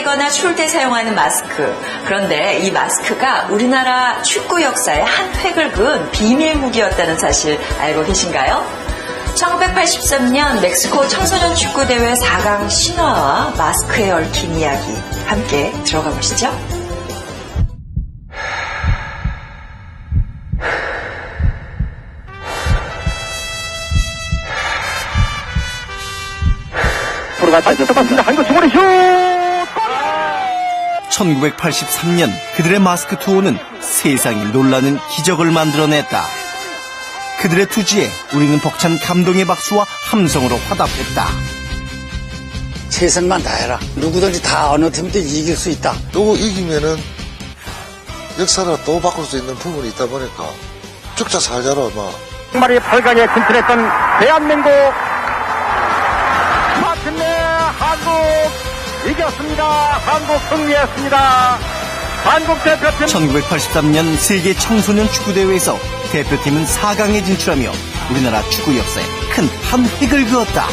때거나 추울 때 사용하는 마스크. 그런데 이 마스크가 우리나라 축구 역사의 한 획을 그은 비밀 무기였다는 사실 알고 계신가요? 1983년 멕시코 청소년 축구대회 4강 신화와 마스크에 얽힌 이야기 함께 들어가 보시죠. 똑같습니다. 한국 중거리 슛! 1983년 그들의 마스크 투어는 세상이 놀라는 기적을 만들어냈다. 그들의 투지에 우리는 벅찬 감동의 박수와 함성으로 화답했다. 최선만 다해라. 누구든지 다 어느 팀도 이길 수 있다. 또 이기면은 역사를 또 바꿀 수 있는 부분이 있다 보니까 죽자 살자로 막. 정말이 8강에 진출했던 대한민국 마침내 한국 이겼습니다. 한국 승리했습니다. 한국 대표팀 1983년 세계 청소년 축구대회에서 대표팀은 4강에 진출하며 우리나라 축구 역사에 큰 한 획을 그었다.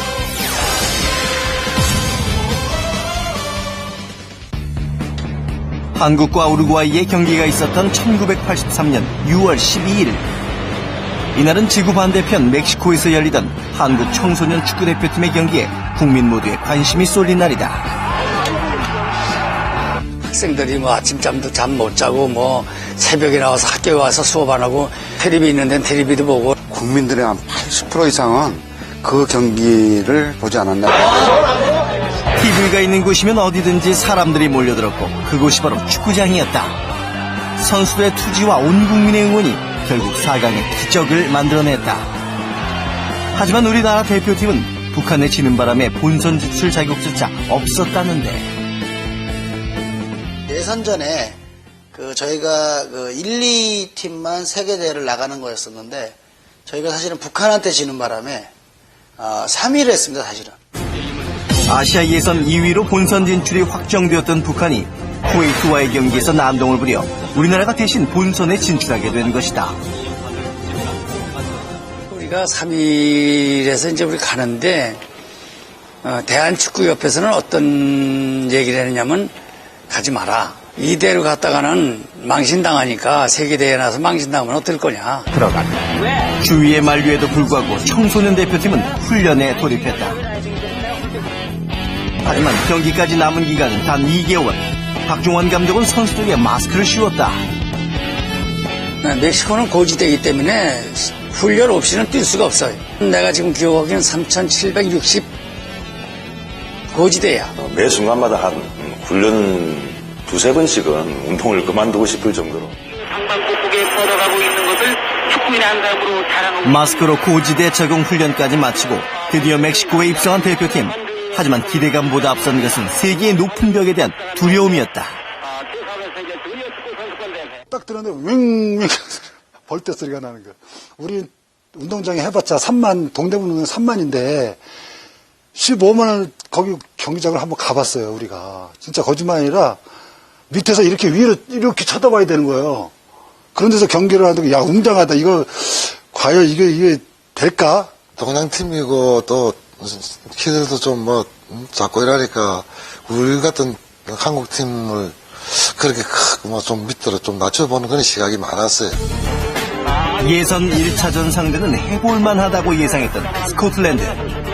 한국과 우루과이의 경기가 있었던 1983년 6월 12일. 이날은 지구 반대편 멕시코에서 열리던 한국 청소년 축구대표팀의 경기에 국민 모두의 관심이 쏠린 날이다. 학생들이 뭐 아침잠도 잠 못 자고 뭐 새벽에 나와서 학교에 와서 수업 안 하고 테레비 있는 데는 테레비도 보고. 국민들의 한 80% 이상은 그 경기를 보지 않았나. TV가 있는 곳이면 어디든지 사람들이 몰려들었고 그곳이 바로 축구장이었다. 선수들의 투지와 온 국민의 응원이 결국 4강의 기적을 만들어냈다. 하지만 우리나라 대표팀은 북한에 지는 바람에 본선 진출 자격조차 없었다는데. 예선전에 저희가 1, 2팀만 세계대회를 나가는 거였었는데 저희가 사실은 북한한테 지는 바람에 3위를 했습니다. 사실은. 아시아 예선 2위로 본선 진출이 확정되었던 북한이 쿠웨이트와의 경기에서 난동을 부려 우리나라가 대신 본선에 진출하게 된 것이다. 우리가 3일에서 이제 우리 가는데 대한축구협회에서는 어떤 얘기를 했냐면 가지 마라. 이대로 갔다가는 망신당하니까 세계대회 나서 망신당하면 어떨 거냐. 주위의 만류에도 불구하고 청소년 대표팀은 훈련에 돌입했다. 하지만 경기까지 남은 기간은 단 2개월. 박종원 감독은 선수들에게 마스크를 씌웠다. 멕시코는 고지대이기 때문에 훈련 없이는 뛸 수가 없어요. 내가 지금 기억하기는 3,760 고지대야. 매 순간마다 한 훈련 두세 번씩은 운동을 그만두고 싶을 정도로. 상반국국에 뻗어가고 있는 것을 축구인의 한감으로 자랑하고. 마스크로 고지대 적응 훈련까지 마치고 드디어 멕시코에 입성한 대표팀. 하지만 기대감보다 앞선 것은 세계의 높은 벽에 대한 두려움이었다. 딱 들었는데 윙윙 벌떼 소리가 나는 거야. 우리 운동장에 해봤자 3만, 동대문 운동 3만인데 15만 원 거기 경기장을 한번 가봤어요. 우리가 진짜 거짓말 아니라 밑에서 이렇게 위로 이렇게 쳐다봐야 되는 거예요. 그런 데서 경기를 하는데 야 웅장하다. 이거 과연 이게 될까? 동양팀이고 또 키들도 좀 작고 이러니까 우리 같은 한국팀을 그렇게 좀 밑으로 좀 낮춰보는 그런 시각이 많았어요. 예선 1차전 상대는 해볼만 하다고 예상했던 스코틀랜드.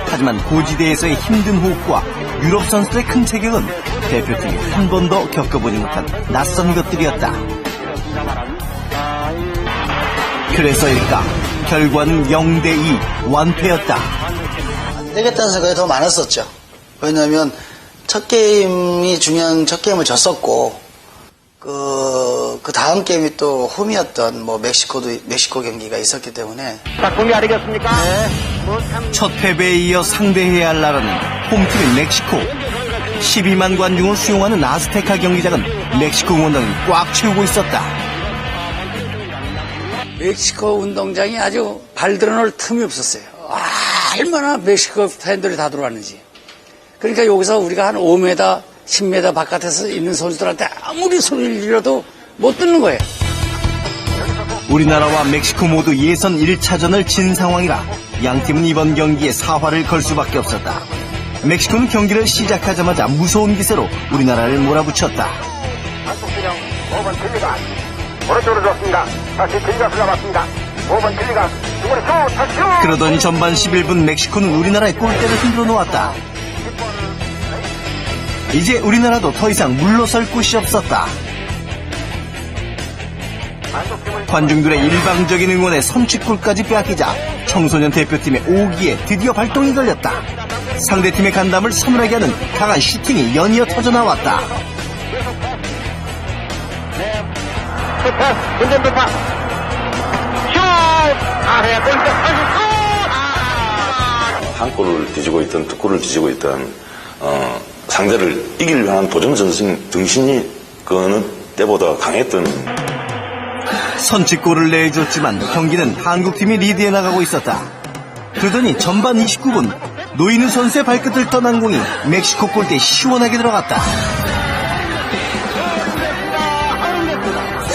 하지만 고지대에서의 힘든 호흡과 유럽 선수들의 큰 체격은 대표팀이 한 번도 겪어보지 못한 낯선 것들이었다. 그래서일까 결과는 0대2 완패였다. 안 되겠다는 생각이 더 많았었죠. 왜냐하면 첫 게임이 중요한 첫 게임을 졌었고 그 다음 게임이 또 홈이었던 멕시코 경기가 있었기 때문에. 공이 아니겠습니까? 첫 패배에 이어 상대해야 할 나라는 홈팀인 멕시코. 12만 관중을 수용하는 아스테카 경기장은 멕시코 응원단이 꽉 채우고 있었다. 멕시코 운동장이 아주 발 들어놓을 틈이 없었어요. 얼마나 멕시코 팬들이 다 들어왔는지. 그러니까 여기서 우리가 한 5m, 10m 바깥에서 있는 선수들한테 아무리 소리를 질러도 못 듣는 거예요. 우리나라와 멕시코 모두 예선 1차전을 진 상황이라 양팀은 이번 경기에 사활을 걸 수밖에 없었다. 멕시코는 경기를 시작하자마자 무서운 기세로 우리나라를 몰아붙였다. 한국진영 5번 딜리가 오른쪽으로 줬습니다. 다시 딜리가스 잡았습니다. 5번 딜리가 이번에 다시 그러던 전반 11분 멕시코는 우리나라의 골대를 흔들어 놓았다. 이제 우리나라도 더 이상 물러설 곳이 없었다. 관중들의 일방적인 응원에 선취골까지 빼앗기자 청소년 대표팀의 오기에 드디어 발동이 걸렸다. 상대팀의 간담을 서늘하게 하는 강한 슈팅이 연이어 터져나왔다. 운전 돌파 슛 아래 골대 한 골을 뒤지고 있던 두 골을 뒤지고 있던 상대를 이기려 하는 도전 정신이 그는 때보다 강했던. 선취골을 내줬지만 경기는 한국팀이 리드해 나가고 있었다. 그러더니 전반 29분 노인우 선수의 발끝을 떠난 공이 멕시코 골대에 시원하게 들어갔다.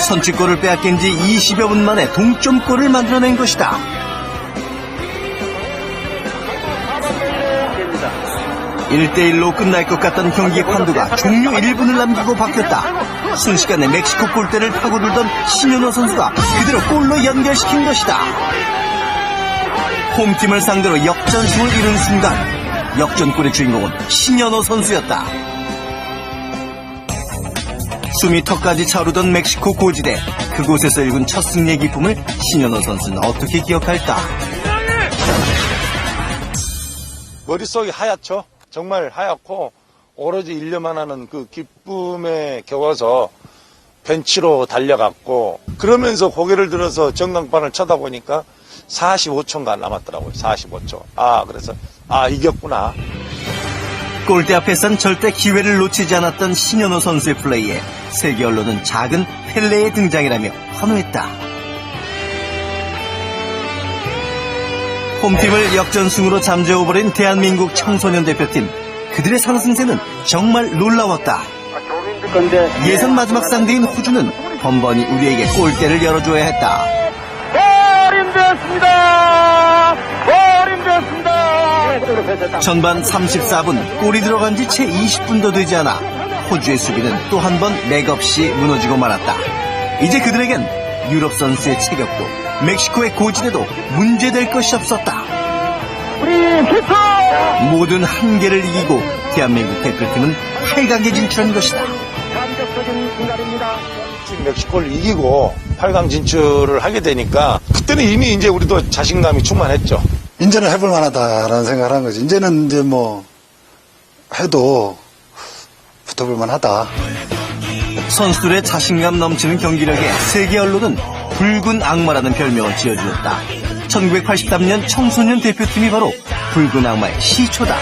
선취골을 빼앗긴 지 20여 분 만에 동점골을 만들어낸 것이다. (1대1로) 끝날 것 같던 경기의 판도가 종료 1분을 남기고 바뀌었다. 순식간에 멕시코 골대를 파고들던 신현호 선수가 그대로 골로 연결시킨 것이다. 홈팀을 상대로 역전승을 이룬 순간 역전골의 주인공은 신현호 선수였다. 숨이 턱까지 차오르던 멕시코 고지대, 그곳에서 일군 첫 승리의 기쁨을 신현호 선수는 어떻게 기억할까? 머릿속이 하얗죠. 정말 하얗고 오로지 일려만 하는 그 기쁨에 겨워서 벤치로 달려갔고, 그러면서 고개를 들어서 전광판을 쳐다보니까 45초인가 남았더라고요. 45초. 그래서 이겼구나. 골대 앞에선 절대 기회를 놓치지 않았던 신현호 선수의 플레이에 세계 언론은 작은 펠레의 등장이라며 환호했다. 홈팀을 역전승으로 잠재워버린 대한민국 청소년 대표팀, 그들의 상승세는 정말 놀라웠다. 예선 마지막 상대인 호주는 번번이 우리에게 골대를 열어줘야 했다. 전반 34분 골이 들어간 지 채 20분도 되지 않아 호주의 수비는 또 한 번 맥없이 무너지고 말았다. 이제 그들에겐 유럽 선수의 체격도 멕시코의 고지대도 문제될 것이 없었다. 모든 한계를 이기고 대한민국 대표팀은 8강에 진출한 것이다. 멕시코를 이기고 8강 진출을 하게 되니까 그때는 이미 이제 우리도 자신감이 충만했죠. 이제는 해볼 만하다라는 생각을 한 거지. 이제는 이제 뭐 해도 붙어볼 만하다. 선수들의 자신감 넘치는 경기력에 세계 언론은 붉은 악마라는 별명을 지어주었다. 1983년 청소년 대표팀이 바로 붉은 악마의 시초다.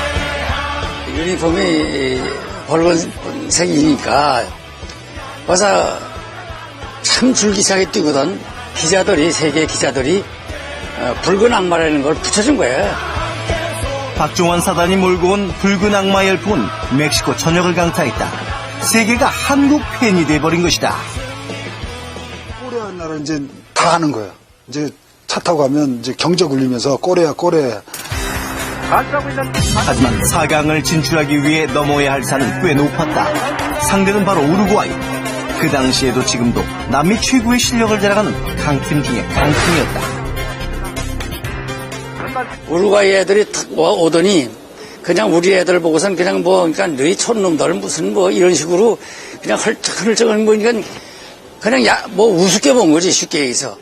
유니폼이 붉은색이니까 와서 참 줄기차게 뛰거든. 기자들이, 세계 기자들이 붉은 악마라는 걸 붙여준 거예요. 박종원 사단이 몰고 온 붉은 악마 열풍은 멕시코 전역을 강타했다. 세계가 한국 팬이 돼버린 것이다. 꼬레아 나라 이제 다 하는 거예요. 이제 차 타고 가면 이제 경적 울리면서 꼬레아. 하지만 4강을 진출하기 위해 넘어야 할 산은 꽤 높았다. 상대는 바로 우루과이. 그 당시에도 지금도 남미 최고의 실력을 자랑하는 강팀 중에 강팀이었다. 우루과이 애들이 탁 오더니 그냥 우리 애들 보고선 그냥 그러니까 너희 촌놈들 무슨 이런 식으로 그냥 헐쩍헐쩍 보니까 그냥 우습게 본 거지, 쉽게 얘기해서.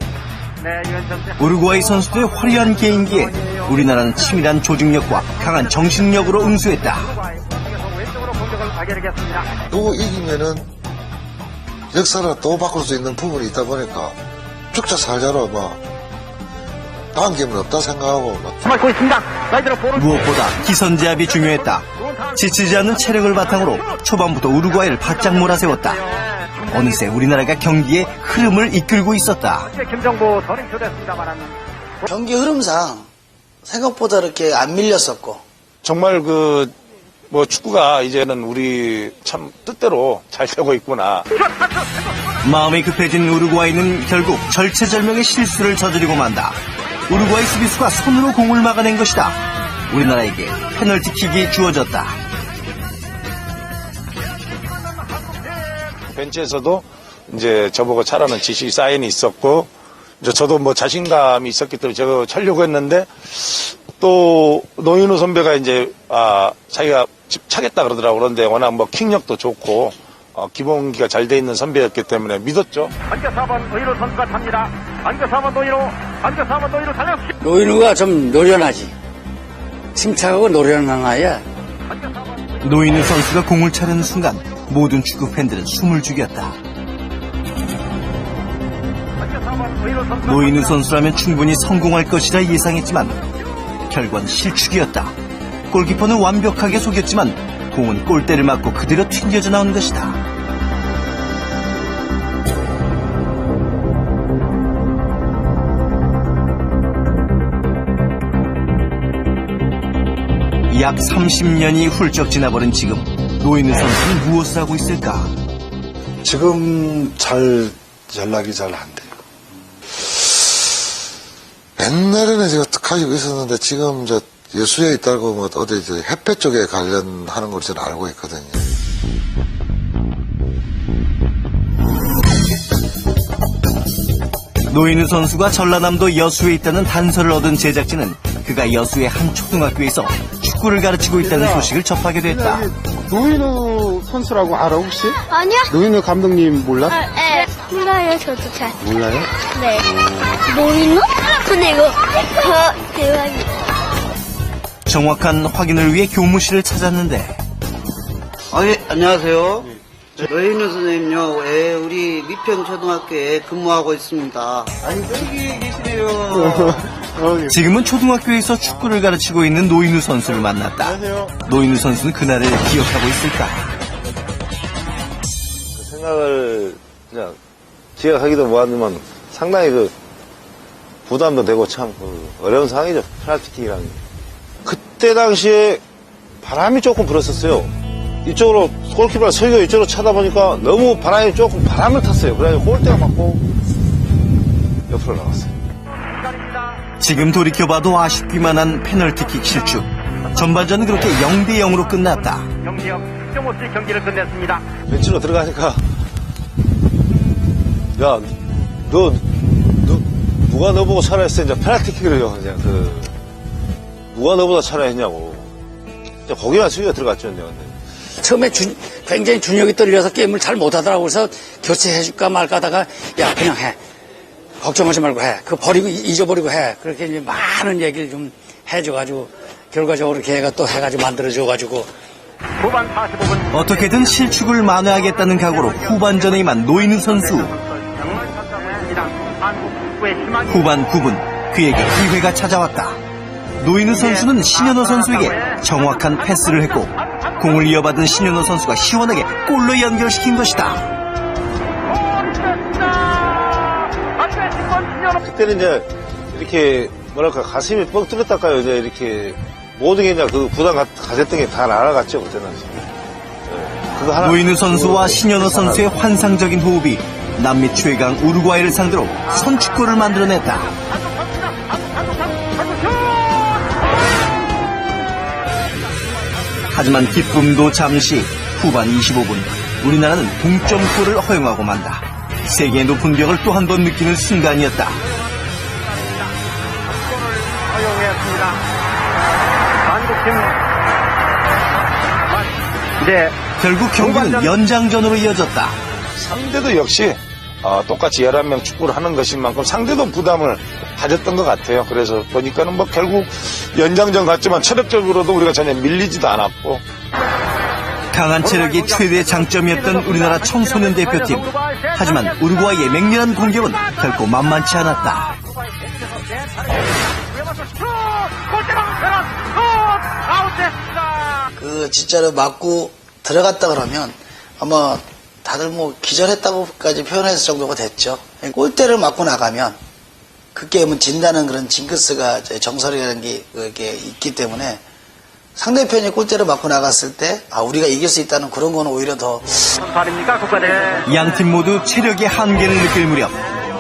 우루과이 선수들의 화려한 개인기에 우리나라는 치밀한 조직력과 강한 정신력으로 응수했다. 또 이기면은 역사를 또 바꿀 수 있는 부분이 있다 보니까 죽자 살자로 다음 게임은 없다 생각하고 무엇보다 기선제압이 중요했다. 지치지 않는 체력을 바탕으로 초반부터 우루과이를 바짝 몰아세웠다. 어느새 우리나라가 경기의 흐름을 이끌고 있었다. 경기 흐름상 생각보다 이렇게 안 밀렸었고, 정말 축구가 이제는 우리 참 뜻대로 잘 되고 있구나. 마음이 급해진 우루과이는 결국 절체절명의 실수를 저지르고 만다. 우루과이 수비수가 손으로 공을 막아낸 것이다. 우리나라에게 페널티킥이 주어졌다. 벤치에서도 이제 저보고 차라는 지시 사인이 있었고, 이제 저도 뭐 자신감이 있었기 때문에 제가 차려고 했는데, 또 노인우 선배가 이제 자기가 차겠다 그러더라고. 그런데 워낙 뭐 킥력도 좋고 기본기가 잘 돼 있는 선배였기 때문에 믿었죠. 안겨 4번 노인우 선수가 탑니다. 안겨 4번 노인우, 안겨 4번 노인우 달려주시. 노인우가 좀 노련하지. 침착하고 노련한 아이야. 노인우 선수가 공을 차려는 순간 모든 축구 팬들은 숨을 죽였다. 노인우 선수라면 충분히 성공할 것이라 예상했지만 결과는 실축이었다. 골키퍼는 완벽하게 속였지만 공은 골대를 맞고 그대로 튕겨져 나온 것이다. 약 30년이 훌쩍 지나버린 지금 노인우 선수는 무엇을 하고 있을까? 지금 연락이 잘 안 돼요. 옛날에는 제가 가지고 있었는데 지금 이제 여수에 있다고 뭐 어디 이제 햇볕 쪽에 관련하는 걸 저는 알고 있거든요. 노인우 선수가 전라남도 여수에 있다는 단서를 얻은 제작진은 그가 여수의 한 초등학교에서 축구를 가르치고 있다는 소식을 접하게 됐다. 노인우 선수라고 알아 혹시? 아니요. 노인우 감독님 몰라? 네. 몰라요, 저도 잘. 몰라요? 네. 노인우? 그리고 대박이다. 정확한 확인을 위해 교무실을 찾았는데 안녕하세요. 노인우 선생님요, 우리 미평초등학교에 근무하고 있습니다. 아니, 여기 계시네요. 지금은 초등학교에서 축구를 가르치고 있는 노인우 선수를 만났다. 노인우 선수는 그날을 기억하고 있을까? 생각을 그냥 기억하기도 뭐하지만 상당히 부담도 되고 참 어려운 상황이죠. 페널티킥이라는 게. 그때 당시에 바람이 조금 불었었어요. 이쪽으로 골키퍼가 서기가 이쪽으로 쳐다보니까 너무 바람을 탔어요. 그래가지고 골대가 맞고 옆으로 나갔어요. 지금 돌이켜봐도 아쉽기만 한 페널티킥 실축. 전반전은 그렇게 0대0으로 끝났다. 경기역 득점 없이 경기를 끝냈습니다. 벤치로 들어가니까 야, 누가 너보고 차라 했어? 이제 페널티킥을요. 그냥 누가 너보다 차라 했냐고. 거기만 숙여 들어갔죠, 근데. 처음에 굉장히 준혁이 떨려서 게임을 잘 못하더라고. 그래서 교체해줄까 말까 하다가 야, 그냥 해. 걱정하지 말고 해. 잊어버리고 해. 그렇게 이제 많은 얘기를 좀 해줘가지고 결과적으로 걔가 또 해가지고 만들어줘가지고. 후반 45분. 어떻게든 실축을 만회하겠다는 각오로 후반전에 임한 노인우 선수. 후반 9분 그에게 기회가 찾아왔다. 노인우 선수는 신현호 선수에게 정확한 패스를 했고 공을 이어받은 신현호 선수가 시원하게 골로 연결시킨 것이다. 그때는 이제 이렇게 뭐랄까 가슴이 뻥 뚫렸다까요. 이제 이렇게 모든 게 이제 그 부담 가졌던 게 다 날아갔죠. 그때는. 노인우 선수와 신현호 선수의 환상적인 호흡이 남미 최강 우루과이를 상대로 선취골을 만들어냈다. 하지만 기쁨도 잠시. 후반 25분 우리나라는 동점골을 허용하고 만다. 세계의 높은 벽을 또 한 번 느끼는 순간이었다. 허용했습니다. 한국팀 네. 결국 경기는 연장전으로 이어졌다. 상대도 역시 똑같이 11명 축구를 하는 것인 만큼 상대도 부담을 가졌던 것 같아요. 그래서 보니까는 뭐 결국 연장전 같지만 체력적으로도 우리가 전혀 밀리지도 않았고. 강한 체력이 최대 장점이었던 우리나라 청소년 대표팀. 하지만 우루과이의 맹렬한 공격은 결코 만만치 않았다. 진짜로 맞고 들어갔다 그러면 아마 다들 뭐 기절했다고까지 표현할 정도가 됐죠. 골대를 맞고 나가면 그 게임은 진다는 그런 징크스가 정설이라는 게 있기 때문에 상대편이 골대를 맞고 나갔을 때 우리가 이길 수 있다는 그런 거는 오히려 더. 양팀 모두 체력의 한계를 느낄 무렵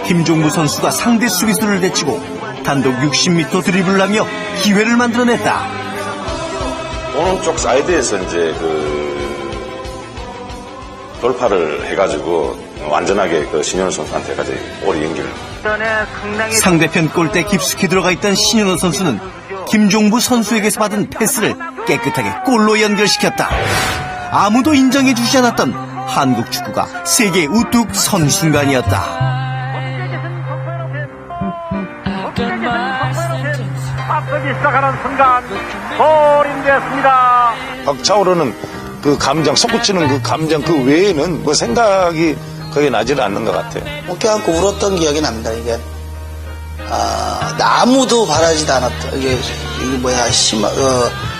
김종무 선수가 상대 수비수를 제치고 단독 60m 드리블을 하며 기회를 만들어냈다. 오른쪽 사이드에서 이제 돌파를 해가지고 완전하게 신현우 선수한테까지 볼이 연결. 상대편 골대 깊숙이 들어가 있던 신현우 선수는 김종부 선수에게서 받은 패스를 깨끗하게 골로 연결시켰다. 아무도 인정해주지 않았던 한국 축구가 세계에 우뚝 선 순간이었다. 앞서기 시작하는 순간 골이 됐습니다. 벅차오르는 그 감정, 솟구치는 그 감정 그 외에는 뭐 생각이 거의 나지는 않는 것 같아요. 어깨 안고 울었던 기억이 납니다. 이게 아무도 바라지도 않았던 이게 뭐야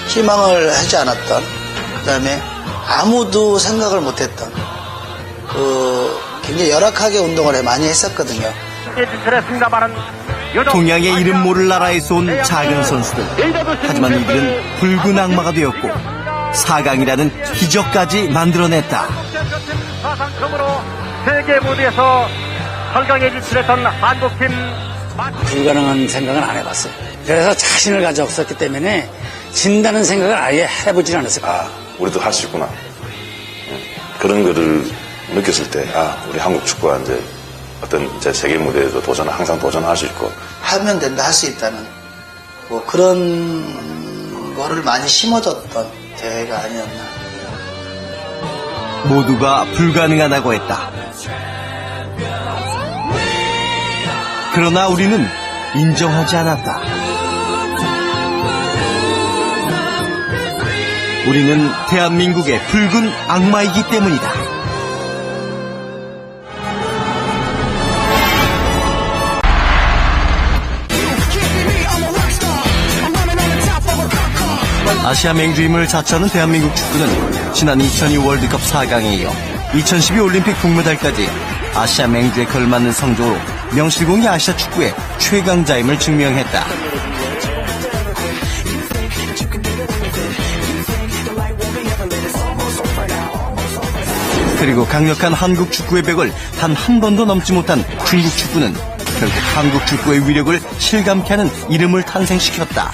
희망을 하지 않았던 그다음에 아무도 생각을 못했던 굉장히 열악하게 운동을 많이 했었거든요. 동양의 이름 모를 나라에서 온 작은 선수들. 하지만 이들은 붉은 악마가 되었고 4강이라는 기적까지 만들어냈다. 사상적으로 세계 무대에서 8강에 진출했던 한국팀. 불가능한 생각은 안 해봤어요. 그래서 자신을 가졌었기 때문에 진다는 생각을 아예 해보질 않았어요. 우리도 할 수 있구나. 그런 거를 느꼈을 때, 우리 한국 축구가 이제 어떤 이제 세계 무대에서 항상 도전할 수 있고. 하면 된다, 할 수 있다는 뭐 그런 거를 많이 심어줬던 대회가 아니었나. 모두가 불가능하다고 했다. 그러나 우리는 인정하지 않았다. 우리는 대한민국의 붉은 악마이기 때문이다. 아시아 맹주임을 자처하는 대한민국 축구는 지난 2002 월드컵 4강에 이어 2012 올림픽 동메달까지 아시아 맹주에 걸맞는 성적으로 명실공히 아시아 축구의 최강자임을 증명했다. 그리고 강력한 한국 축구의 벽을 단 한 번도 넘지 못한 중국 축구는 결국 한국 축구의 위력을 실감케 하는 이름을 탄생시켰다.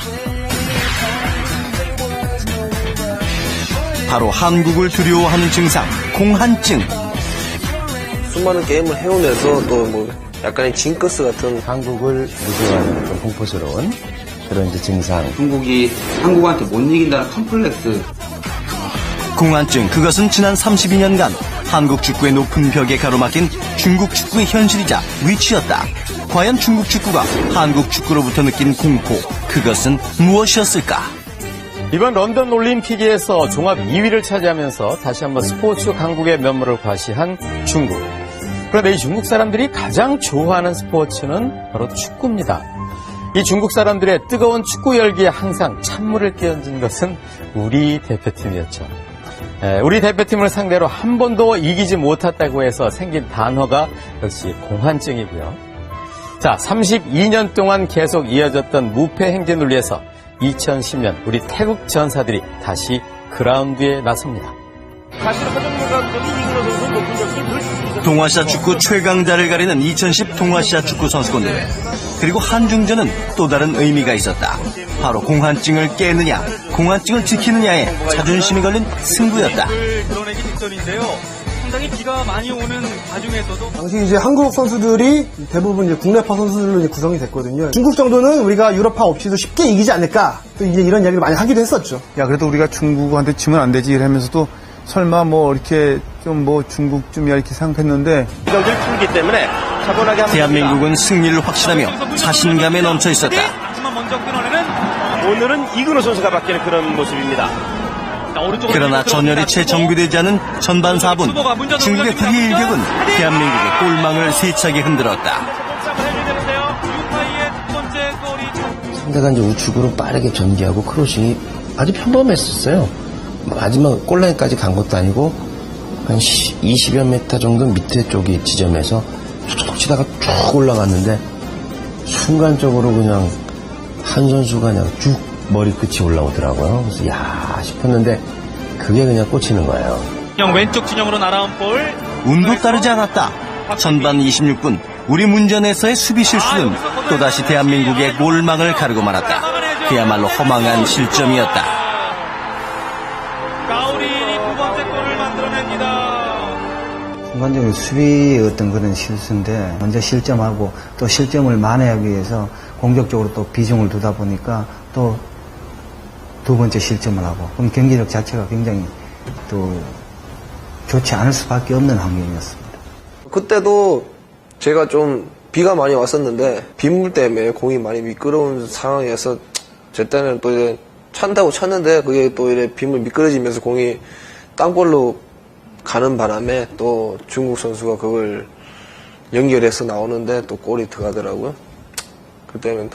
바로 한국을 두려워하는 증상, 공한증. 수많은 게임을 해오면서 또 뭐 약간의 징크스 같은 한국을 무서워하는 좀 공포스러운 그런 이제 증상. 중국이 한국한테 못 이긴다는 컴플렉스. 공한증, 그것은 지난 32년간 한국 축구의 높은 벽에 가로막힌 중국 축구의 현실이자 위치였다. 과연 중국 축구가 한국 축구로부터 느낀 공포, 그것은 무엇이었을까? 이번 런던 올림픽에서 종합 2위를 차지하면서 다시 한번 스포츠 강국의 면모를 과시한 중국. 그런데 이 중국 사람들이 가장 좋아하는 스포츠는 바로 축구입니다. 이 중국 사람들의 뜨거운 축구 열기에 항상 찬물을 끼얹은 것은 우리 대표팀이었죠. 우리 대표팀을 상대로 한 번도 이기지 못했다고 해서 생긴 단어가 역시 공한증이고요. 자, 32년 동안 계속 이어졌던 무패 행진을 위해서 2010년 우리 태국 전사들이 다시 그라운드에 나섭니다. 동아시아 축구 최강자를 가리는 2010 동아시아 축구 선수권대회. 그리고 한중전은 또 다른 의미가 있었다. 바로 공한증을 깨느냐, 공한증을 지키느냐에 자존심이 걸린 승부였다. 상당히 비가 많이 오는 와중에서도 당시 이제 한국 선수들이 대부분 이제 국내파 선수들로 이제 구성이 됐거든요. 중국 정도는 우리가 유럽파 없이도 쉽게 이기지 않을까, 또 이제 이런 이야기를 많이 하기도 했었죠. 야, 그래도 우리가 중국한테 지면 안 되지 이러면서도 설마 뭐 이렇게 좀 뭐 중국쯤이야 이렇게 생각했는데 경기를 풀기 때문에 차분하게 대한민국은 승리를 확신하며 자신감에 넘쳐 있었다. 하지만 먼저 끊어내는 오늘은 이근호 선수가 바뀌는 그런 모습입니다. 그러나 전열이 채 정비되지 않은 전반 4분 중국의 불의 일격은 대한민국의 골망을 세차게 흔들었다. 상대가 이제 우측으로 빠르게 전개하고 크로싱이 아주 평범했었어요. 마지막 골라인까지 간 것도 아니고 한 20여 미터 정도 밑에 쪽이 지점에서 툭툭 치다가 쭉 올라갔는데 순간적으로 그냥 한 선수가 그냥 쭉 머리 끝이 올라오더라고요. 그래서 야 싶었는데 그게 그냥 꽂히는 거예요. 그냥 왼쪽 진영으로 날아온 볼. 운도 따르지 않았다. 전반 26분 우리 문전에서의 수비 실수는 또다시 대한민국의 골망을 가르고 말았다. 그야말로 허망한 실점이었다. 순간적으로 수비의 어떤 그런 실수인데 먼저 실점하고 또 실점을 만회하기 위해서 공격적으로 또 비중을 두다 보니까 또 두 번째 실점을 하고 그럼 경기력 자체가 굉장히 또 좋지 않을 수밖에 없는 환경이었습니다. 그때도 제가 좀 비가 많이 왔었는데 빗물 때문에 공이 많이 미끄러운 상황이어서 제 때는 또 이제 찬다고 쳤는데 그게 또 이래 빗물 미끄러지면서 공이 땅볼로 가는 바람에 또 중국 선수가 그걸 연결해서 나오는데 또 골이 들어가더라고요. 그때는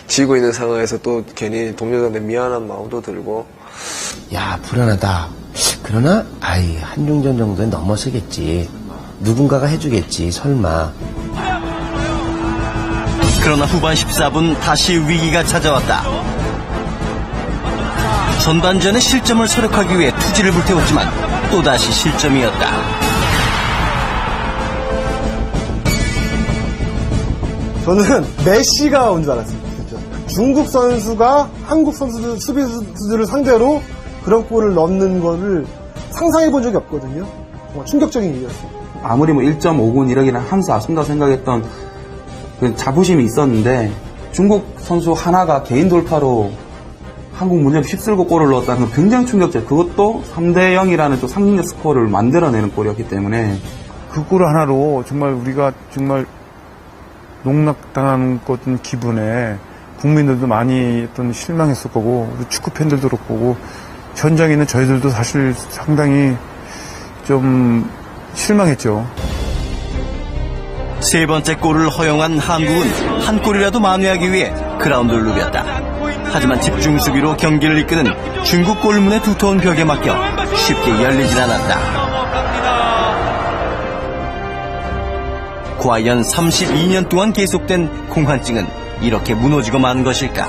지고 있는 상황에서 또 괜히 동료들한테 미안한 마음도 들고. 야, 불안하다. 그러나 한중전 정도는 넘어서겠지. 누군가가 해주겠지, 설마. 그러나 후반 14분 다시 위기가 찾아왔다. 전반전에 실점을 서력하기 위해 투지를 불태웠지만 또다시 실점이었다. 저는 메시가 온 줄 알았습니다. 진짜. 중국 선수가 한국 선수들, 수비수들을 상대로 그런 골을 넣는 거를 상상해 본 적이 없거든요. 정말 충격적인 일이었어요. 아무리 1.5군 이러기는 항상 아쉽다고 생각했던 그 자부심이 있었는데 중국 선수 하나가 개인 돌파로 한국 문제를 휩쓸고 골을 넣었다는 건 굉장히 충격적. 그것도 3대0이라는 또 상징적 스코어를 만들어내는 골이었기 때문에 그 골 하나로 정말 우리가 정말 농락당하는 것 같은 기분에 국민들도 많이 어떤 실망했을 거고 축구 팬들도 그렇고 현장에 있는 저희들도 사실 상당히 좀 실망했죠. 세 번째 골을 허용한 한국은 한 골이라도 만회하기 위해 그라운드를 누볐다. 하지만 집중 수비로 경기를 이끄는 중국 골문의 두터운 벽에 막혀 쉽게 열리질 않았다. 과연 32년 동안 계속된 공환증은 이렇게 무너지고 만 것일까?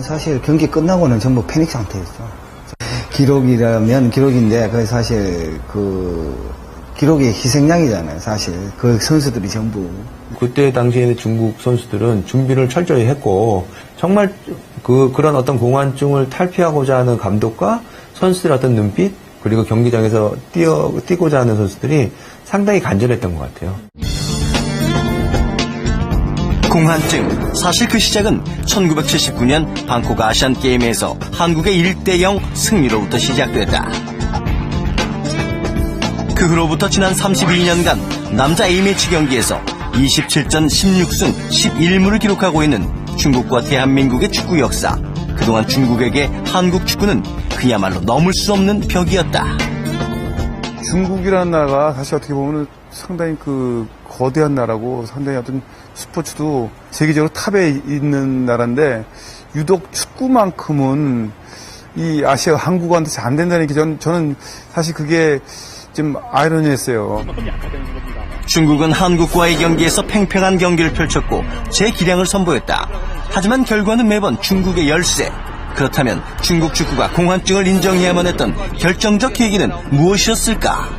사실 경기 끝나고는 전부 패닉 상태였죠. 기록이라면 기록인데 그 사실 그 기록이 희생양이잖아요. 사실 그 선수들이 전부. 그때 당시에는 중국 선수들은 준비를 철저히 했고 정말 그런 어떤 공환증을 탈피하고자 하는 감독과 선수들의 어떤 눈빛 그리고 경기장에서 뛰고자 하는 선수들이 상당히 간절했던 것 같아요. 공환증. 사실 그 시작은 1979년 방콕 아시안게임에서 한국의 1대0 승리로부터 시작됐다. 그 후로부터 지난 32년간 남자 A매치 경기에서 27전 16승 11무를 기록하고 있는 중국과 대한민국의 축구 역사. 그동안 중국에게 한국 축구는 그야말로 넘을 수 없는 벽이었다. 중국이라는 나라가 사실 어떻게 보면 상당히 그 거대한 나라고 상당히 어떤 스포츠도 세계적으로 탑에 있는 나라인데 유독 축구만큼은 이 아시아 한국한테 잘 안 된다는 게 저는 사실 그게 좀 아이러니했어요. 중국은 한국과의 경기에서 팽팽한 경기를 펼쳤고 제 기량을 선보였다. 하지만 결과는 매번 중국의 열세. 그렇다면 중국 축구가 공환증을 인정해야만 했던 결정적 계기는 무엇이었을까?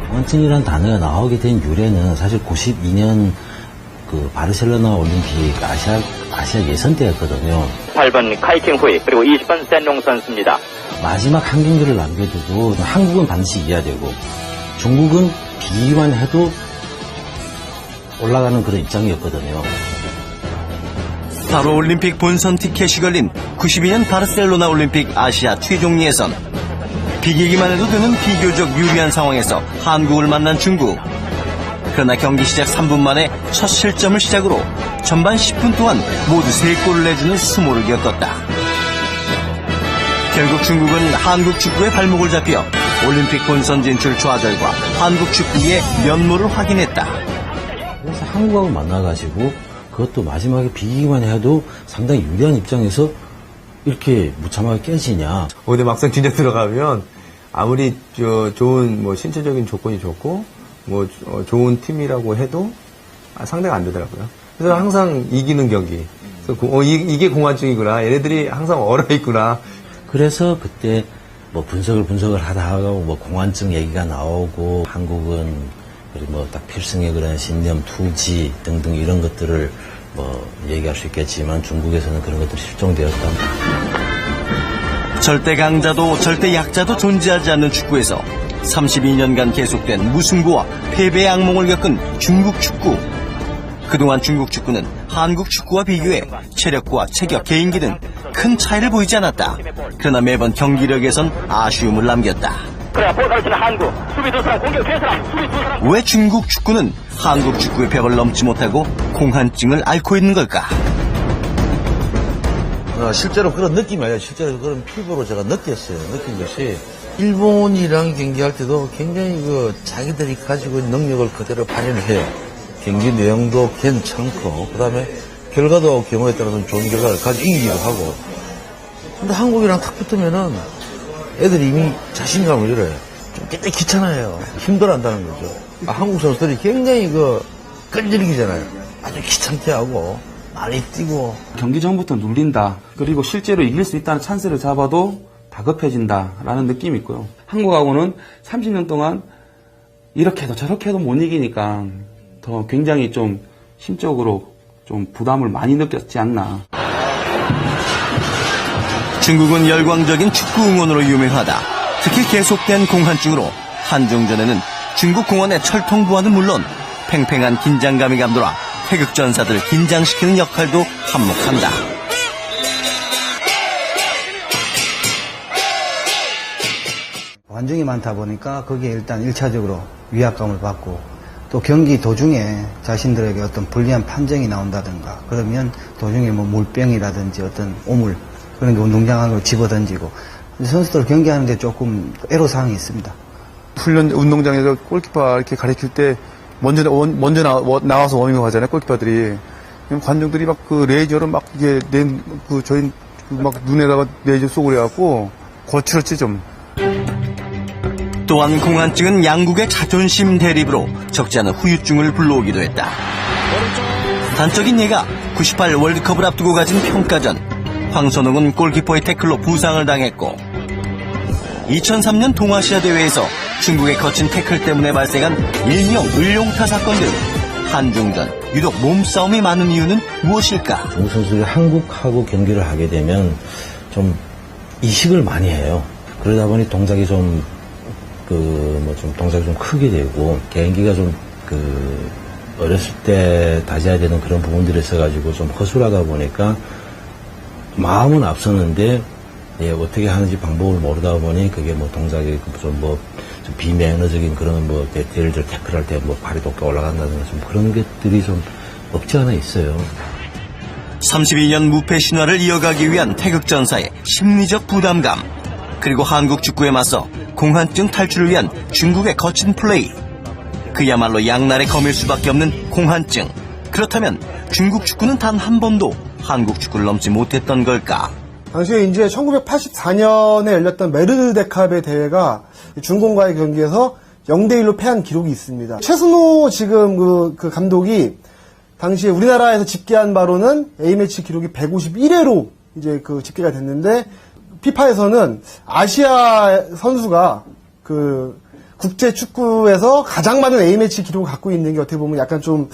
공환증이라는 단어가 나오게 된 유래는 사실 92년 그 바르셀로나 올림픽 아시아 예선 때였거든요. 8번 카이팅후이 그리고 20번 센롱 선수입니다. 마지막 한 경기를 남겨두고 한국은 반드시 이겨야 되고 중국은 비기만 해도 올라가는 그런 입장이었거든요. 바로 올림픽 본선 티켓이 걸린 92년 바르셀로나 올림픽 아시아 최종 예선. 비기기만 해도 되는 비교적 유리한 상황에서 한국을 만난 중국. 그러나 경기 시작 3분 만에 첫 실점을 시작으로 전반 10분 동안 모두 3골을 내주는 수모를 겪었다. 결국 중국은 한국 축구의 발목을 잡혀 올림픽 본선 진출 좌절과 한국 축구의 면모를 확인했다. 그래서 한국하고 만나가지고 그것도 마지막에 비기기만 해도 상당히 유리한 입장에서 이렇게 무참하게 깨지냐. 근데 막상 진짜 들어가면 아무리 좋은 신체적인 조건이 좋고 좋은 팀이라고 해도 상대가 안 되더라고요. 그래서 항상 이기는 경기. 그래서 이게 공환증이구나. 얘네들이 항상 얼어있구나. 그래서 그때 분석을 하다가 공환증 얘기가 나오고 한국은 그리고 딱 필승의 그런 신념, 투지 등등 이런 것들을 얘기할 수 있겠지만 중국에서는 그런 것들이 실종되었다. 절대 강자도 절대 약자도 존재하지 않는 축구에서 32년간 계속된 무승부와 패배의 악몽을 겪은 중국 축구. 그동안 중국 축구는 한국 축구와 비교해 체력과 체격, 개인기 등 큰 차이를 보이지 않았다. 그러나 매번 경기력에선 아쉬움을 남겼다. 왜 중국 축구는 한국 축구의 벽을 넘지 못하고 공한증을 앓고 있는 걸까? 실제로 그런 느낌이 아니라 실제로 그런 피부로 제가 느꼈어요. 느낀 것이 일본이랑 경기할 때도 굉장히 자기들이 가지고 있는 능력을 그대로 발휘를 해요. 경기 내용도 괜찮고 그다음에 결과도 경우에 따라서는 좋은 결과를 가지고 이기기도 하고. 근데 한국이랑 탁 붙으면은 애들이 이미 자신감을 잃어요. 좀 굉장히 귀찮아요. 힘들어한다는 거죠. 한국 선수들이 굉장히 끈질기잖아요. 아주 귀찮게 하고 많이 뛰고. 경기 전부터 눌린다. 그리고 실제로 이길 수 있다는 찬스를 잡아도 다급해진다라는 느낌이 있고요. 한국하고는 30년 동안 이렇게 해도 저렇게 해도 못 이기니까 더 굉장히 좀 심적으로 좀 부담을 많이 느꼈지 않나. 중국은 열광적인 축구 응원으로 유명하다. 특히 계속된 공한증으로 한중전에는 중국 공원의 철통부와는 물론 팽팽한 긴장감이 감돌아 태극전사들을 긴장시키는 역할도 한몫한다. 관중이 많다 보니까 거기에 일단 1차적으로 위압감을 받고 또 경기 도중에 자신들에게 어떤 불리한 판정이 나온다든가 그러면 도중에 물병이라든지 어떤 오물 그런 게 운동장 안으로 집어던지고 선수들 경기하는데 조금 애로사항이 있습니다. 훈련 운동장에서 골키퍼 이렇게 가르칠 때 먼저 나와서 워밍업 하잖아요, 골키퍼들이. 관중들이 막 레이저로 막 이게 저희 막 눈에다가 레이저 쏘고 그래갖고 거칠었지 좀. 또한 공한증은 양국의 자존심 대립으로 적지 않은 후유증을 불러오기도 했다. 단적인 예가 98 월드컵을 앞두고 가진 평가전. 황선홍은 골키퍼의 태클로 부상을 당했고 2003년 동아시아 대회에서 중국의 거친 태클 때문에 발생한 일명 을룡타 사건 등 한중전 유독 몸싸움이 많은 이유는 무엇일까? 중국 선수들이 한국하고 경기를 하게 되면 좀 이식을 많이 해요. 그러다 보니 동작이 동작이 좀 크게 되고 개인기가 좀 어렸을 때 다져야 되는 그런 부분들이 있어가지고 좀 허술하다 보니까 마음은 앞섰는데 어떻게 하는지 방법을 모르다 보니 그게 동작이 좀 비매너적인 그런 예를 들어 태클할 때 발이 높게 올라간다든가 좀 그런 것들이 좀 없지 않아 있어요. 32년 무패 신화를 이어가기 위한 태극전사의 심리적 부담감 그리고 한국 축구에 맞서 공한증 탈출을 위한 중국의 거친 플레이 그야말로 양날의 검일 수밖에 없는 공한증. 그렇다면 중국 축구는 단 한 번도 한국 축구를 넘지 못했던 걸까? 당시에 이제 1984년에 열렸던 메르데캅의 대회가 중공과의 경기에서 0대1로 패한 기록이 있습니다. 최순호 지금 그 감독이 당시에 우리나라에서 집계한 바로는 A매치 기록이 151회로 이제 집계가 됐는데 피파에서는 아시아 선수가 국제 축구에서 가장 많은 A매치 기록을 갖고 있는 게 어떻게 보면 약간 좀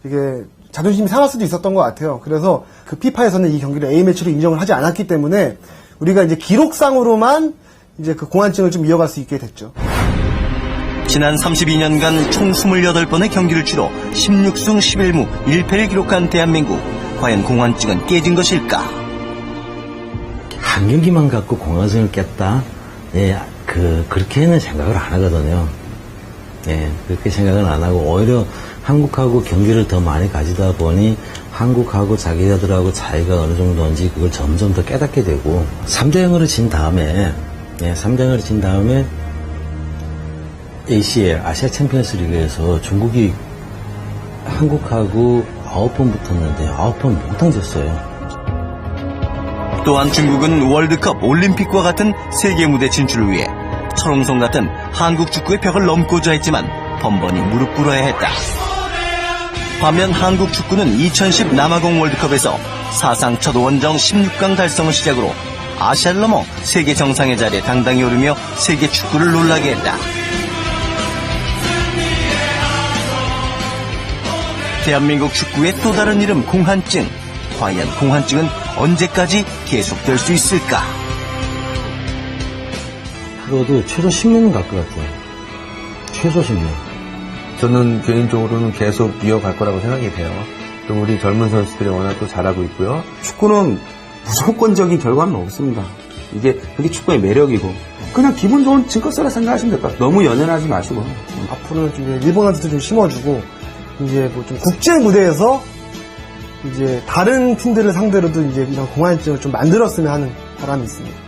이게 자존심이 상할 수도 있었던 것 같아요. 그래서 피파에서는 이 경기를 A매치로 인정을 하지 않았기 때문에 우리가 이제 기록상으로만 이제 공한증을 좀 이어갈 수 있게 됐죠. 지난 32년간 총 28번의 경기를 치러 16승 11무 1패를 기록한 대한민국. 과연 공한증은 깨진 것일까? 한 경기만 갖고 공한증을 깼다? 그렇게는 생각을 안 하거든요. 그렇게 생각은 안 하고 오히려 한국하고 경기를 더 많이 가지다 보니 한국하고 자기들하고 차이가 어느 정도인지 그걸 점점 더 깨닫게 되고 3대0으로 진 다음에 ACL 아시아 챔피언스 리그에서 중국이 한국하고 9번 붙었는데 9번 몽땅 졌어요. 또한 중국은 월드컵, 올림픽과 같은 세계 무대 진출을 위해 철옹성 같은 한국 축구의 벽을 넘고자 했지만 번번이 무릎 꿇어야 했다. 반면 한국 축구는 2010 남아공 월드컵에서 사상 첫 원정 16강 달성을 시작으로 아시아를 넘어 세계 정상의 자리에 당당히 오르며 세계 축구를 놀라게 했다. 대한민국 축구의 또 다른 이름 공한증. 과연 공한증은 언제까지 계속될 수 있을까? 앞으로도 최소 10년은 갈 것 같아요. 최소 10년. 저는 개인적으로는 계속 이어갈 거라고 생각이 돼요. 또 우리 젊은 선수들이 워낙 또 잘하고 있고요. 축구는 무조건적인 결과는 없습니다. 그게 축구의 매력이고 그냥 기분 좋은 증거세라 생각하시면 될 것 같아요. 너무 연연하지 마시고. 앞으로는 좀 일본한테도 좀 심어주고 이제 뭐 좀 국제 무대에서 이제 다른 팀들을 상대로도 이제 이런 공환점을 좀 만들었으면 하는 바람이 있습니다.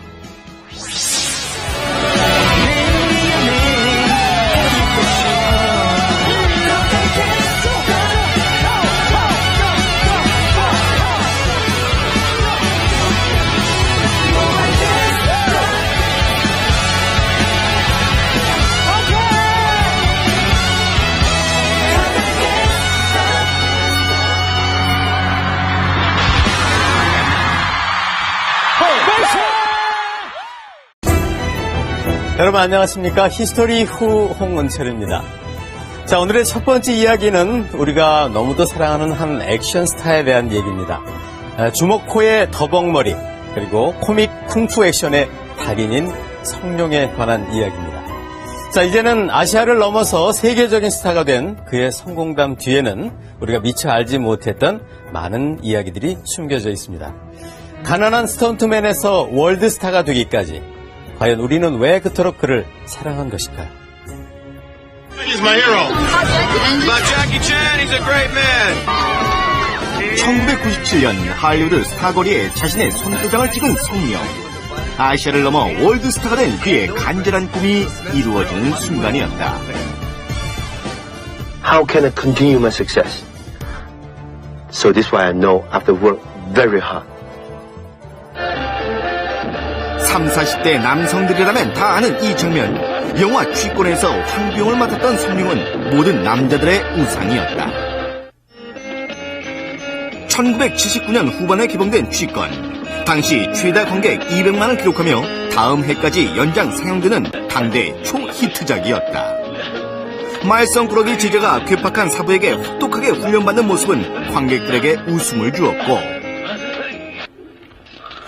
여러분 안녕하십니까? 히스토리 후 홍은철입니다. 자, 오늘의 첫 번째 이야기는 우리가 너무도 사랑하는 한 액션 스타에 대한 얘기입니다. 주먹코의 더벅머리 그리고 코믹 쿵푸 액션의 달인인 성룡에 관한 이야기입니다. 자, 이제는 아시아를 넘어서 세계적인 스타가 된 그의 성공담 뒤에는 우리가 미처 알지 못했던 많은 이야기들이 숨겨져 있습니다. 가난한 스턴트맨에서 월드스타가 되기까지 과연 우리는 왜 그토록 그를 사랑한 것일까요? He's my hero. But Jackie Chan, he's a great man. 1997년 할리우드 스타거리에 자신의 손도장을 찍은 성룡. 아시아를 넘어 월드스타가 된 그의 간절한 꿈이 이루어지는 순간이었다. How can I continue my success? So this is why I know I have to work very hard. 30, 40대 남성들이라면 다 아는 이 장면. 영화 취권에서 황비용을 맡았던 성룡은 모든 남자들의 우상이었다. 1979년 후반에 개봉된 취권. 당시 최다 관객 200만을 기록하며 다음 해까지 연장 상영되는 당대 초히트작이었다. 말썽꾸러기 제자가 괴팍한 사부에게 혹독하게 훈련받는 모습은 관객들에게 웃음을 주었고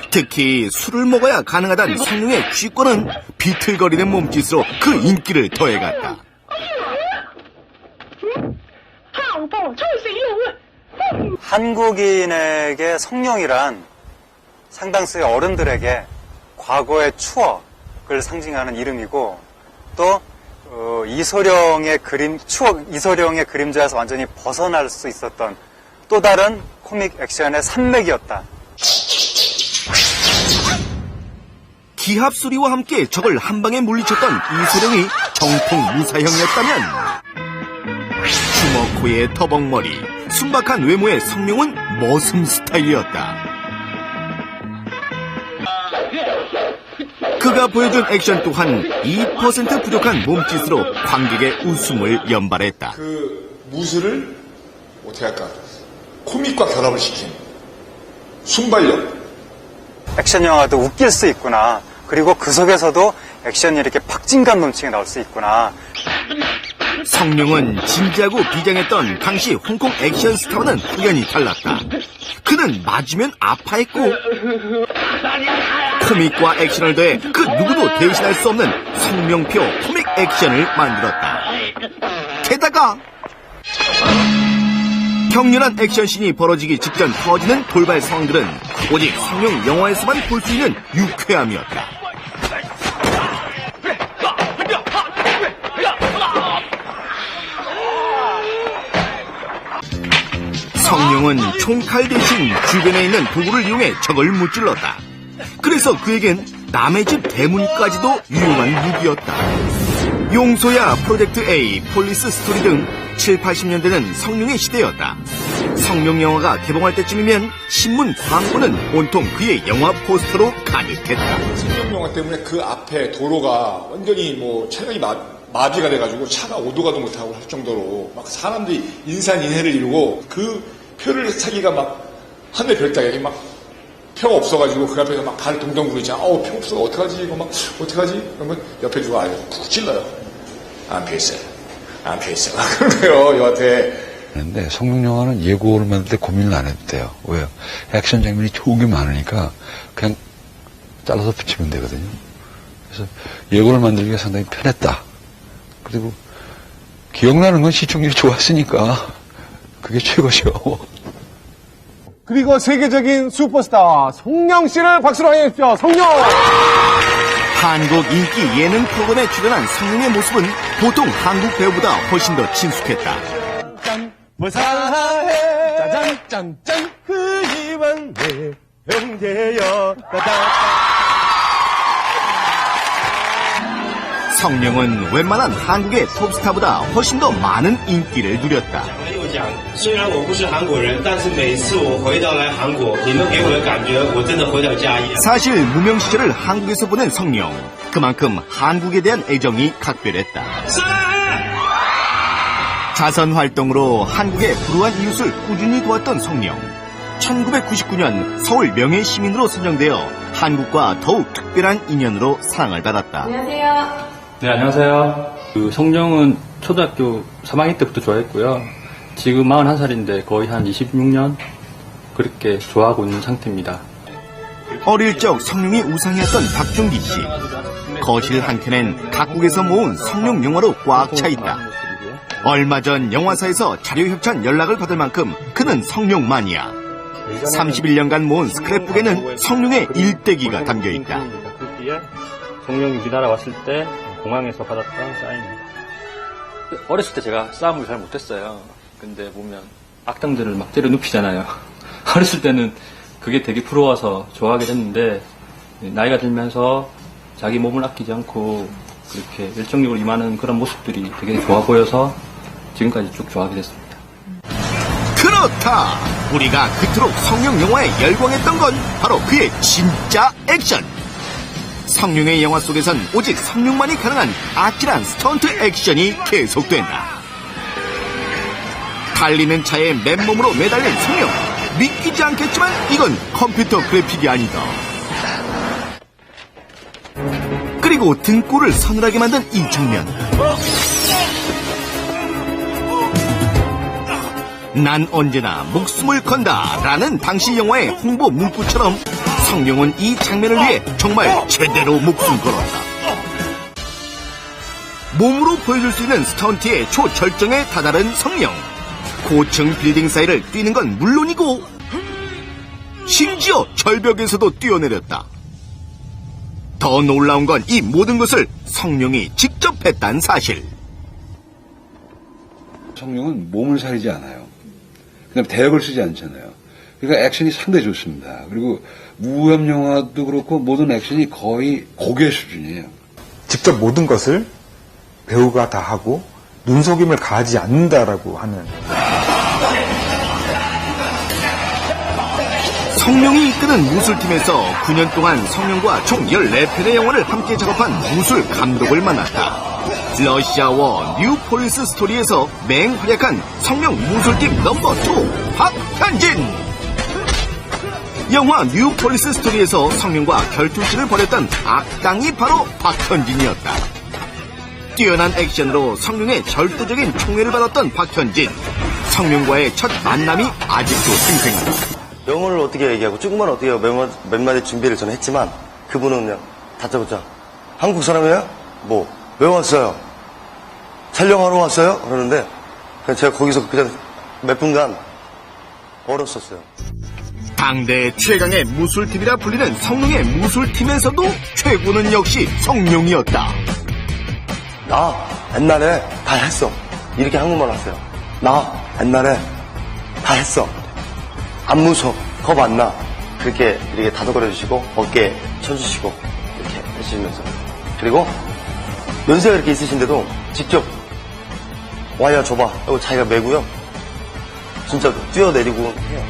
특히 술을 먹어야 가능하다는 성룡의 취권은 비틀거리는 몸짓으로 그 인기를 더해갔다. 한국인에게 성룡이란 상당수의 어른들에게 과거의 추억을 상징하는 이름이고 또 이소룡의 그림자에서 완전히 벗어날 수 있었던 또 다른 코믹 액션의 산맥이었다. 기합 소리와 함께 적을 한 방에 물리쳤던 이소룡이 정통 무사형이었다면 주먹코의 더벅머리, 순박한 외모의 성룡은 머슴 스타일이었다. 그가 보여준 액션 또한 2% 부족한 몸짓으로 관객의 웃음을 연발했다. 그 무술을 어떻게 할까? 코믹과 결합을 시킨 순발력. 액션 영화도 웃길 수 있구나. 그리고 그 속에서도 액션이 이렇게 박진감 넘치게 나올 수 있구나. 성룡은 진지하고 비장했던 당시 홍콩 액션 스타와는 확연히 달랐다. 그는 맞으면 아파했고 코믹과 액션을 더해 그 누구도 대신할 수 없는 성룡표 코믹 액션을 만들었다. 게다가 격렬한 액션씬이 벌어지기 직전 터지는 돌발 상황들은 오직 성룡 영화에서만 볼 수 있는 유쾌함이었다. 성룡은 총칼 대신 주변에 있는 도구를 이용해 적을 무찔렀다. 그래서 그에겐 남의 집 대문까지도 유용한 무기였다. 용소야, 프로젝트 A, 폴리스 스토리 등 7, 80년대는 성룡의 시대였다. 성룡 영화가 개봉할 때쯤이면 신문 광고는 온통 그의 영화 포스터로 가득했다. 성룡 영화 때문에 그 앞에 도로가 완전히 뭐 차량이 마비가 돼가지고 차가 오도 가도 못하고 할 정도로 막 사람들이 인산인해를 이루고 그 표를 사기가 막 하늘 별따기 막 표가 없어가지고 그 앞에서 막 발을 동동 구르잖아. 표 없어 어떡하지 이거 막 어떡하지? 그러면 옆에 누가 아니고 푹 찔러요. 안 펴있어요. 안 펴있어요. 그래요 여한테. 근데 성룡 영화는 예고를 만들 때 고민을 안 해도 돼요. 왜요? 액션 장면이 좋은 게 많으니까 그냥 잘라서 붙이면 되거든요. 그래서 예고를 만들기가 상당히 편했다. 그리고 기억나는 건 시청률이 좋았으니까 그게 최고죠. 그리고 세계적인 슈퍼스타 송영 씨를 박수로 환영해 주십시오. 송영! 한국 인기 예능 프로그램에 출연한 성룡의 모습은 보통 한국 배우보다 훨씬 더 친숙했다. 무사해 짜잔 짠짠 그지만 내 형제여 성룡은 웬만한 한국의 톱스타보다 훨씬 더 많은 인기를 누렸다. 사실 무명 시절을 한국에서 보낸 성룡, 그만큼 한국에 대한 애정이 각별했다. 자선 활동으로 한국의 불우한 이웃을 꾸준히 도왔던 성룡. 1999년 서울 명예시민으로 선정되어 한국과 더욱 특별한 인연으로 사랑을 받았다. 안녕하세요. 네, 안녕하세요. 성룡은 초등학교 3학년 때부터 좋아했고요. 지금 41살인데 거의 한 26년 그렇게 좋아하고 있는 상태입니다. 어릴 적 성룡이 우상이었던 박종기 씨. 거실 한켠엔 각국에서 모은 성룡 영화로 꽉 차 있다. 얼마 전 영화사에서 자료협찬 연락을 받을 만큼 그는 성룡 마니아. 31년간 모은 스크랩북에는 성룡의 일대기가 담겨있다. 성룡이 우리나라 왔을 때 공항에서 받았던 사인입니다. 어렸을 때 제가 싸움을 잘 못했어요. 근데 보면 악당들을 막 때려 눕히잖아요. 어렸을 때는 그게 되게 부러워서 좋아하게 됐는데 나이가 들면서 자기 몸을 아끼지 않고 그렇게 열정적으로 임하는 그런 모습들이 되게 좋아 보여서 지금까지 쭉 좋아하게 됐습니다. 그렇다! 우리가 그토록 성룡 영화에 열광했던 건 바로 그의 진짜 액션! 성룡의 영화 속에선 오직 성룡만이 가능한 아찔한 스턴트 액션이 계속된다. 달리는 차에 맨몸으로 매달린 성룡. 믿기지 않겠지만 이건 컴퓨터 그래픽이 아니다. 그리고 등골을 서늘하게 만든 이 장면. 난 언제나 목숨을 건다 라는 당시 영화의 홍보 문구처럼 성룡은 이 장면을 위해 정말 제대로 목숨 걸었다. 몸으로 보여줄 수 있는 스턴트의 초절정에 다다른 성룡. 고층 빌딩 사이를 뛰는 건 물론이고 심지어 절벽에서도 뛰어내렸다. 더 놀라운 건 이 모든 것을 성룡이 직접 했다는 사실. 성룡은 몸을 사리지 않아요. 그다음에 대역을 쓰지 않잖아요. 그러니까 액션이 상당히 좋습니다. 그리고 무협 영화도 그렇고 모든 액션이 거의 고개 수준이에요. 직접 모든 것을 배우가 다 하고 눈속임을 가하지 않는다라고 하는. 성룡이 이끄는 무술팀에서 9년 동안 성룡과 총 14편의 영화를 함께 작업한 무술 감독을 만났다. 러시아워 뉴폴리스 스토리에서 맹활약한 성룡 무술팀 넘버2 박현진. 영화 뉴폴리스 스토리에서 성룡과 결투신을 벌였던 악당이 바로 박현진이었다. 뛰어난 액션으로 성룡의 절도적인 총애를 받았던 박현진. 성룡과의 첫 만남이 아직도 생생하다. 영어를 어떻게 얘기하고 중국말 어떻게 해요? 몇 마디 준비를 저는 했지만 그분은 그냥 다짜고짜 한국 사람이에요? 뭐 왜 왔어요? 촬영하러 왔어요? 그러는데 그냥 제가 거기서 그냥 몇 분간 얼었었어요. 당대 최강의 무술팀이라 불리는 성룡의 무술팀에서도 최고는 역시 성룡이었다. 나 옛날에 다 했어. 이렇게 한국말 하세요. 나 옛날에 다 했어. 안 무서워. 겁 안 나. 그렇게 이렇게 다독거려 주시고 어깨 쳐주시고 이렇게 해주시면서 그리고 연세가 이렇게 있으신데도 직접 와야 줘봐 하고 자기가 메고요. 진짜 뛰어내리고 해요.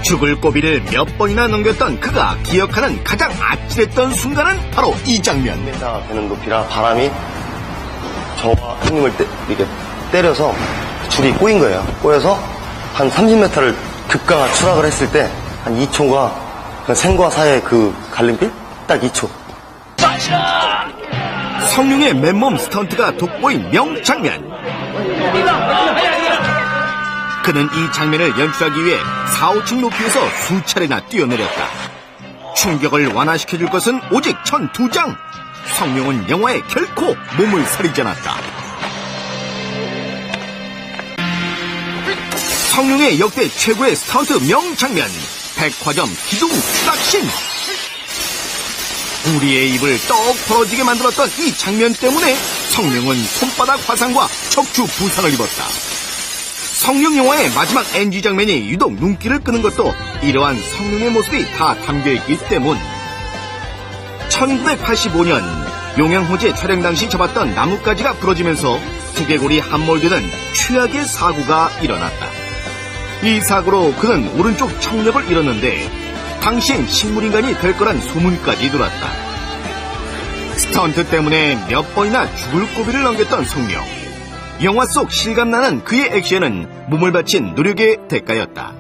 죽을 고비를 몇 번이나 넘겼던 그가 기억하는 가장 아찔했던 순간은 바로 이 장면. 1m 되는 높이라 바람이 저와 형님을 이렇게 때려서 줄이 꼬인 거예요. 꼬여서 한 30m를 급강하 추락을 했을 때 한 2초가 생과 사의 그 갈림길? 딱 2초. 성룡의 맨몸 스턴트가 돋보인 명장면. 그는 이 장면을 연출하기 위해 4, 5층 높이에서 수차례나 뛰어내렸다. 충격을 완화시켜줄 것은 오직 천 2장. 성룡은 영화에 결코 몸을 사리지 않았다. 성룡의 역대 최고의 스타운트 명장면, 백화점 기둥 추락신. 우리의 입을 떡 벌어지게 만들었던 이 장면 때문에 성룡은 손바닥 화상과 척추 부상을 입었다. 성룡 영화의 마지막 NG 장면이 유독 눈길을 끄는 것도 이러한 성룡의 모습이 다 담겨있기 때문. 1985년 용양호재 촬영 당시 접었던 나뭇가지가 부러지면서 두개골이 함몰되는 최악의 사고가 일어났다. 이 사고로 그는 오른쪽 청력을 잃었는데 당시엔 식물인간이 될 거란 소문까지 돌았다. 스턴트 때문에 몇 번이나 죽을 고비를 넘겼던 성룡. 영화 속 실감나는 그의 액션은 몸을 바친 노력의 대가였다.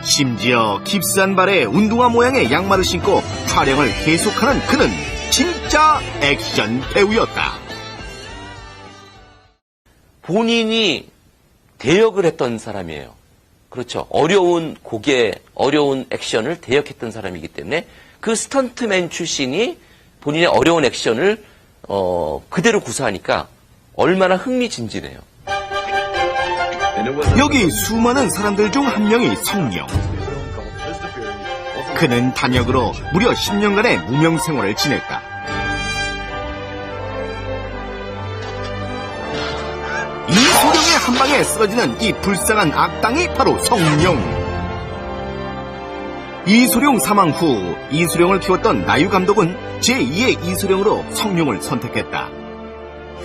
심지어 깁스한 발에 운동화 모양의 양말을 신고 촬영을 계속하는 그는 진짜 액션 배우였다. 본인이 대역을 했던 사람이에요. 그렇죠. 어려운 곡의 어려운 액션을 대역했던 사람이기 때문에 그 스턴트맨 출신이 본인의 어려운 액션을 그대로 구사하니까 얼마나 흥미진진해요. 여기 수많은 사람들 중 한 명이 성룡. 그는 단역으로 무려 10년간의 무명 생활을 지냈다. 이소룡의 한 방에 쓰러지는 이 불쌍한 악당이 바로 성룡. 이소룡 사망 후 이소룡을 키웠던 나유 감독은 제2의 이소룡으로 성룡을 선택했다.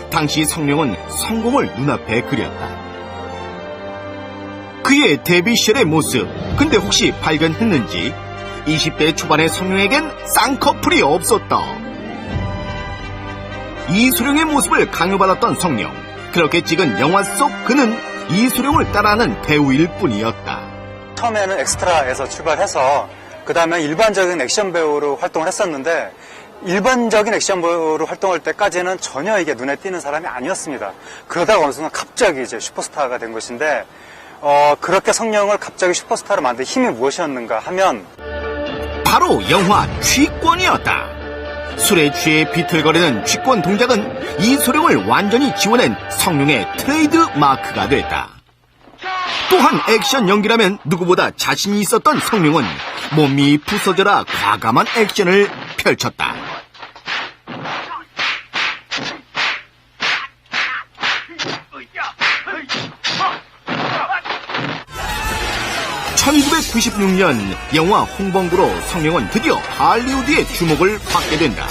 당시 성룡은 성공을 눈앞에 그렸다. 그의 데뷔 시절의 모습, 근데 혹시 발견했는지 20대 초반의 성룡에겐 쌍꺼풀이 없었다. 이소룡의 모습을 강요받았던 성룡. 그렇게 찍은 영화 속 그는 이소룡을 따라하는 배우일 뿐이었다. 처음에는 엑스트라에서 출발해서 그 다음에 일반적인 액션 배우로 활동을 했었는데 일반적인 액션 배우로 활동할 때까지는 전혀 이게 눈에 띄는 사람이 아니었습니다. 그러다가 어느 순간 갑자기 이제 슈퍼스타가 된 것인데 그렇게 성룡을 갑자기 슈퍼스타로 만든 힘이 무엇이었는가 하면 바로 영화 취권이었다. 술에 취해 비틀거리는 취권 동작은 이소룡을 완전히 지워낸 성룡의 트레이드 마크가 됐다. 또한 액션 연기라면 누구보다 자신이 있었던 성룡은 몸이 부서져라 과감한 액션을 펼쳤다. (1996년) 영화 홍범구로 성룡은 드디어 할리우드의 주목을 받게 된다.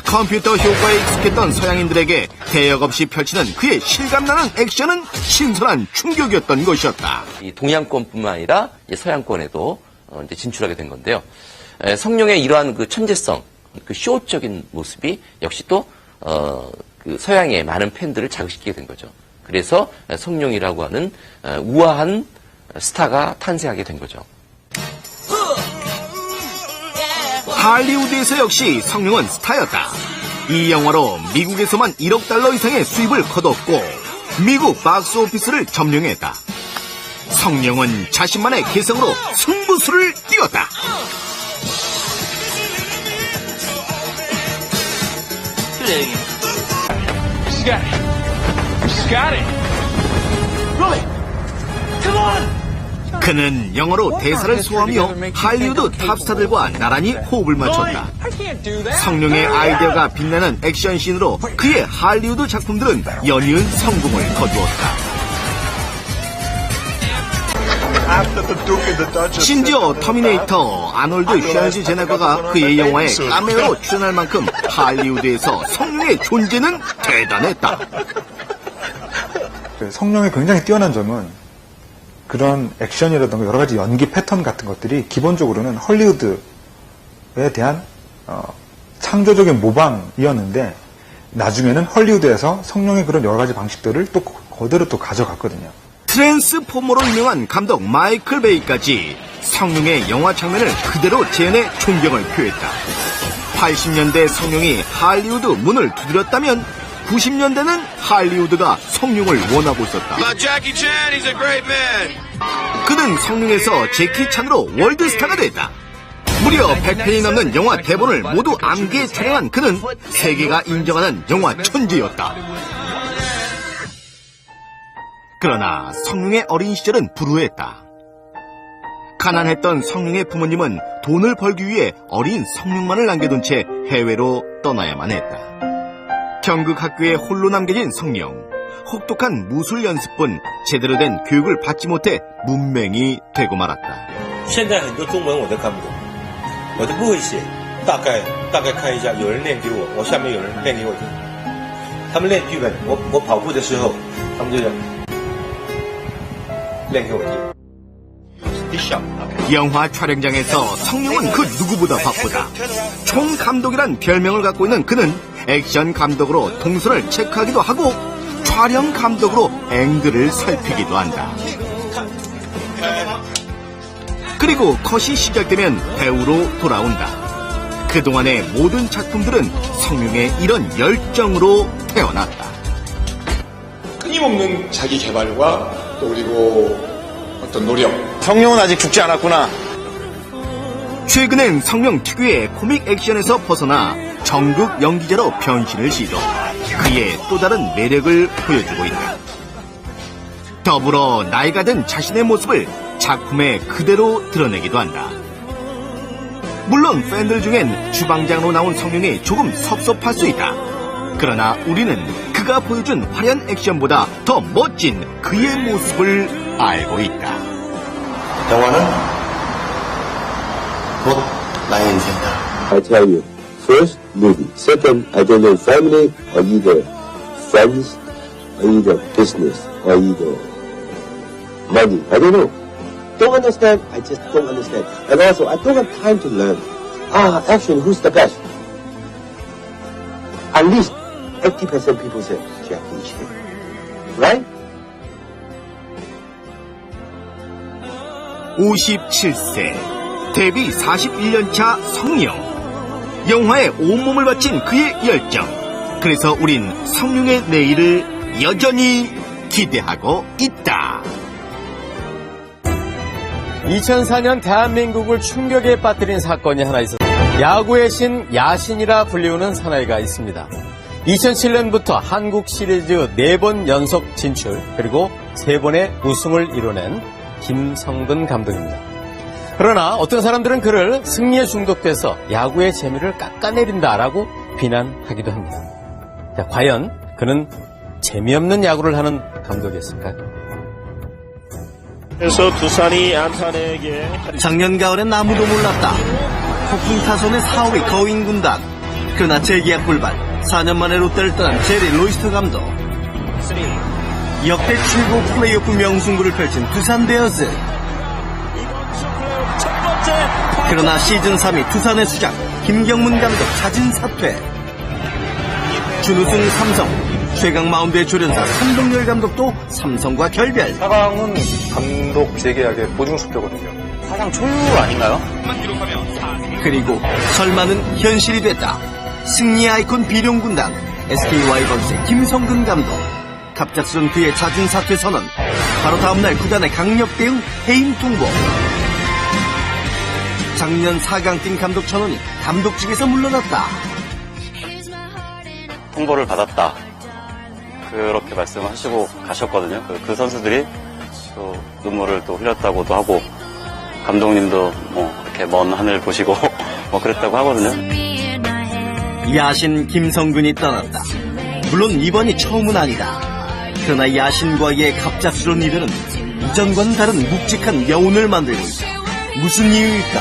컴퓨터 효과에 익숙했던 서양인들에게 대역 없이 펼치는 그의 실감나는 액션은 신선한 충격이었던 것이었다. 이 동양권뿐만 아니라 서양권에도 이제 진출하게 된 건데요. 성룡의 이러한 그 천재성, 그 쇼적인 모습이 역시 또 그 서양의 많은 팬들을 자극시키게 된 거죠. 그래서 성룡이라고 하는 우아한 스타가 탄생하게 된 거죠. 할리우드에서 역시 성룡은 스타였다. 이 영화로 미국에서만 1억 달러 이상의 수입을 거뒀고 미국 박스오피스를 점령했다. 성룡은 자신만의 개성으로 승부수를 띄웠다. 그는 영어로 대사를 소화하며 할리우드 탑스타들과 나란히 호흡을 맞췄다. 성룡의 아이디어가 빛나는 액션씬으로 그의 할리우드 작품들은 연이은 성공을 거두었다. 심지어 터미네이터 아놀드 슈왈제네거가 그의 영화에 카메오로 출연할 만큼 할리우드에서 성룡의 존재는 대단했다. 성룡의 굉장히 뛰어난 점은 그런 액션이라든가 여러 가지 연기 패턴 같은 것들이 기본적으로는 헐리우드에 대한 창조적인 모방이었는데 나중에는 헐리우드에서 성룡의 그런 여러 가지 방식들을 또 그대로 또 가져갔거든요. 트랜스포머로 유명한 감독 마이클 베이까지 성룡의 영화 장면을 그대로 재현해 존경을 표했다. 80년대 성룡이 할리우드 문을 두드렸다면 90년대는 할리우드가 성룡을 원하고 있었다. 그는 성룡에서 제키 찬으로 월드스타가 됐다. 무려 100편이 넘는 영화 대본을 모두 암기에 촬영한 그는 세계가 인정하는 영화 천재였다. 그러나 성룡의 어린 시절은 불우했다. 가난했던 성룡의 부모님은 돈을 벌기 위해 어린 성룡만을 남겨둔 채 해외로 떠나야만 했다. 경극 학교에 홀로 남겨진 성룡. 혹독한 무술 연습뿐 제대로 된 교육을 받지 못해 문맹이 되고 말았다. 现在很多中文我都看不懂，我都不会写，大概看一下，有人念给我，我下面有人念给我听，他们练剧本，我跑步的时候，他们就练给我听。 영화 촬영장에서 성룡은 그 누구보다 바쁘다. 총감독이란 별명을 갖고 있는 그는 액션 감독으로 동선을 체크하기도 하고 촬영 감독으로 앵글을 살피기도 한다. 그리고 컷이 시작되면 배우로 돌아온다. 그동안의 모든 작품들은 성룡의 이런 열정으로 태어났다. 끊임없는 자기 개발과 또 그리고 어떤 노력. 성룡은 아직 죽지 않았구나. 최근엔 성룡 특유의 코믹 액션에서 벗어나 정극 연기자로 변신을 시도. 그의 또 다른 매력을 보여주고 있다. 더불어 나이가 든 자신의 모습을 작품에 그대로 드러내기도 한다. 물론 팬들 중엔 주방장으로 나온 성룡이 조금 섭섭할 수 있다. 그러나 우리는 그가 보여준 화려한 액션보다 더 멋진 그의 모습을 알고 있다. 영화는 곧 나의 인생이다. I tell you, first, movie. Second, I don't know, family, or either friends, or either business, or either money. I don't know. Don't understand, I just don't understand. And also, I don't have time to learn. Actually, who's the best? At least 80% people say, Jackie Chan. Right? 57세, 데뷔 41년차 성룡. 영화에 온몸을 바친 그의 열정. 그래서 우린 성룡의 내일을 여전히 기대하고 있다. 2004년 대한민국을 충격에 빠뜨린 사건이 하나 있었습니다. 야구의 신, 야신이라 불리우는 사나이가 있습니다. 2007년부터 한국 시리즈 4번 연속 진출, 그리고 3번의 우승을 이뤄낸 김성근 감독입니다. 그러나 어떤 사람들은 그를 승리에 중독돼서 야구의 재미를 깎아내린다라고 비난하기도 합니다. 자, 과연 그는 재미없는 야구를 하는 감독이었을까요? 그래서 두산이 안산에게 작년 가을엔 아무도 몰랐다. 폭풍 타선의 4위 거인 군단. 그러나 재계약 불발. 4년 만에 롯데를 떠난 제리 로이스터 감독. 역대 최고 플레이오프 명승부를 펼친 두산 베어스. 그러나 시즌 3위 두산의 수장 김경문 감독 자진 사퇴. 준우승 삼성. 최강 마운드의 조련사 선동열 감독도 삼성과 결별. 4강은 감독 재계약의 보증수표거든요. 사상 초유 아닌가요? 그리고 설마는 현실이 됐다. 승리 아이콘 비룡 군단 SK 와이번스의 김성근 감독. 갑작스런 그의 자진 사퇴 선언. 바로 다음날 구단의 강력 대응 해임 통보. 작년 4강 뛴 감독 천원이 감독직에서 물러났다. 통보를 받았다. 그렇게 말씀하시고 가셨거든요. 그 선수들이 또 눈물을 또 흘렸다고도 하고 감독님도 뭐 이렇게 먼 하늘 보시고 뭐 그랬다고 하거든요. 야신 김성근이 떠났다. 물론 이번이 처음은 아니다. 그러나 야신과의 갑작스러운 이별은 이전과는 다른 묵직한 여운을 만들고 있다. 무슨 이유일까?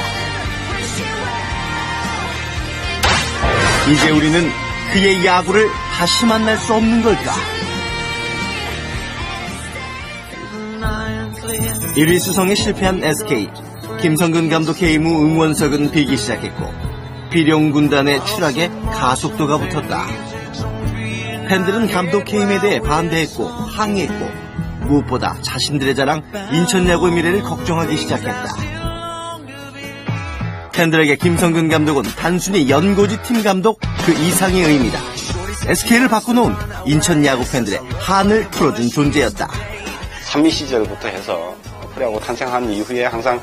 이제 우리는 그의 야구를 다시 만날 수 없는 걸까? 1위 수성에 실패한 SK. 김성근 감독 해임 후 응원석은 비기 시작했고 비룡 군단의 추락에 가속도가 붙었다. 팬들은 감독 해임에 대해 반대했고 항의했고 무엇보다 자신들의 자랑 인천 야구의 미래를 걱정하기 시작했다. 팬들에게 김성근 감독은 단순히 연고지 팀 감독 그 이상의 의미다. SK를 바꿔놓은 인천 야구 팬들의 한을 풀어준 존재였다. 3위 시절부터 해서 프로야구 탄생한 이후에 항상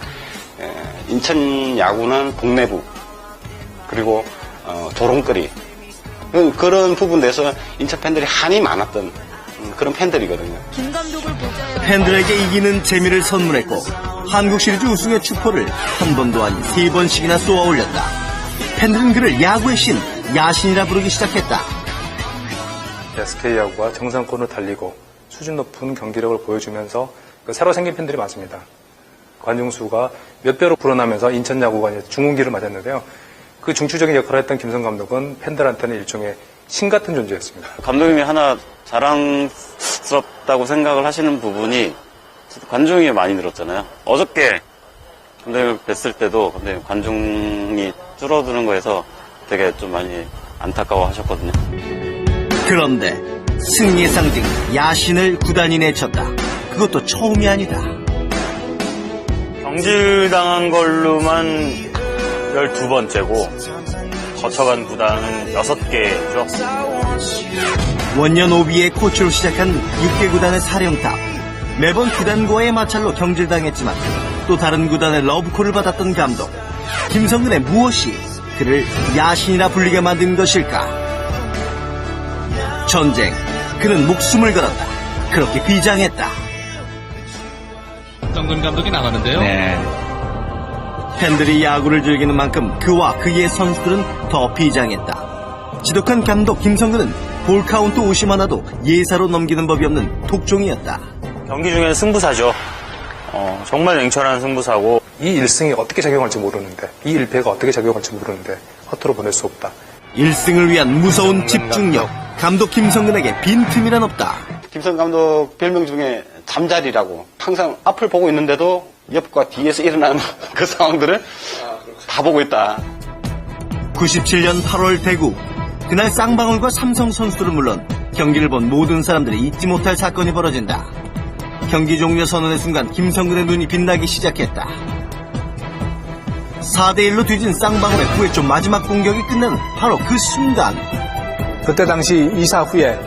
인천 야구는 동네부 그리고 도롱거리 그런 부분에서 인천 팬들이 한이 많았던 그런 팬들이거든요. 팬들에게 이기는 재미를 선물했고 한국 시리즈 우승의 축포를 한 번도 아닌 3번씩이나 쏘아 올렸다. 팬들은 그를 야구의 신, 야신이라 부르기 시작했다. SK 야구가 정상권을 달리고 수준 높은 경기력을 보여주면서 새로 생긴 팬들이 많습니다. 관중수가 몇 배로 불어나면서 인천 야구가 이제 중흥기를 맞았는데요. 그 중추적인 역할을 했던 김성 감독은 팬들한테는 일종의 신 같은 존재였습니다. 감독님이 하나 자랑스럽다고 생각을 하시는 부분이 관중이 많이 늘었잖아요. 어저께 감독님을 뵀을 때도 감독님 관중이 줄어드는 거에서 되게 좀 많이 안타까워 하셨거든요. 그런데 승리의 상징 야신을 구단이 내쳤다. 그것도 처음이 아니다. 경질당한 걸로만 12번째고 거쳐간 구단은 6개죠. 원년 오비의 코치로 시작한 6개 구단의 사령탑. 매번 구단과의 마찰로 경질당했지만 또 다른 구단의 러브콜을 받았던 감독. 김성근의 무엇이 그를 야신이라 불리게 만든 것일까? 전쟁. 그는 목숨을 걸었다. 그렇게 비장했다. 정근 감독이 나가는데요. 팬들이 야구를 즐기는 만큼 그와 그의 선수들은 더 비장했다. 지독한 감독 김성근은 볼카운트 50 하나도 예사로 넘기는 법이 없는 독종이었다. 경기 중에는 승부사죠. 정말 냉철한 승부사고 이 1승이 어떻게 작용할지 모르는데 이 1패가 어떻게 작용할지 모르는데 허투루 보낼 수 없다. 1승을 위한 무서운 집중력. 감독 김성근에게 빈틈이란 없다. 김성 감독 별명 중에 잠자리라고 항상 앞을 보고 있는데도 옆과 뒤에서 일어나는 그 상황들을 다 보고 있다. 97년 8월 대구. 그날 쌍방울과 삼성 선수들은 물론 경기를 본 모든 사람들이 잊지 못할 사건이 벌어진다. 경기 종료 선언의 순간 김성근의 눈이 빛나기 시작했다. 4대1로 뒤진 쌍방울의 9회초 마지막 공격이 끝나는 바로 그 순간. 그때 당시 2사 후에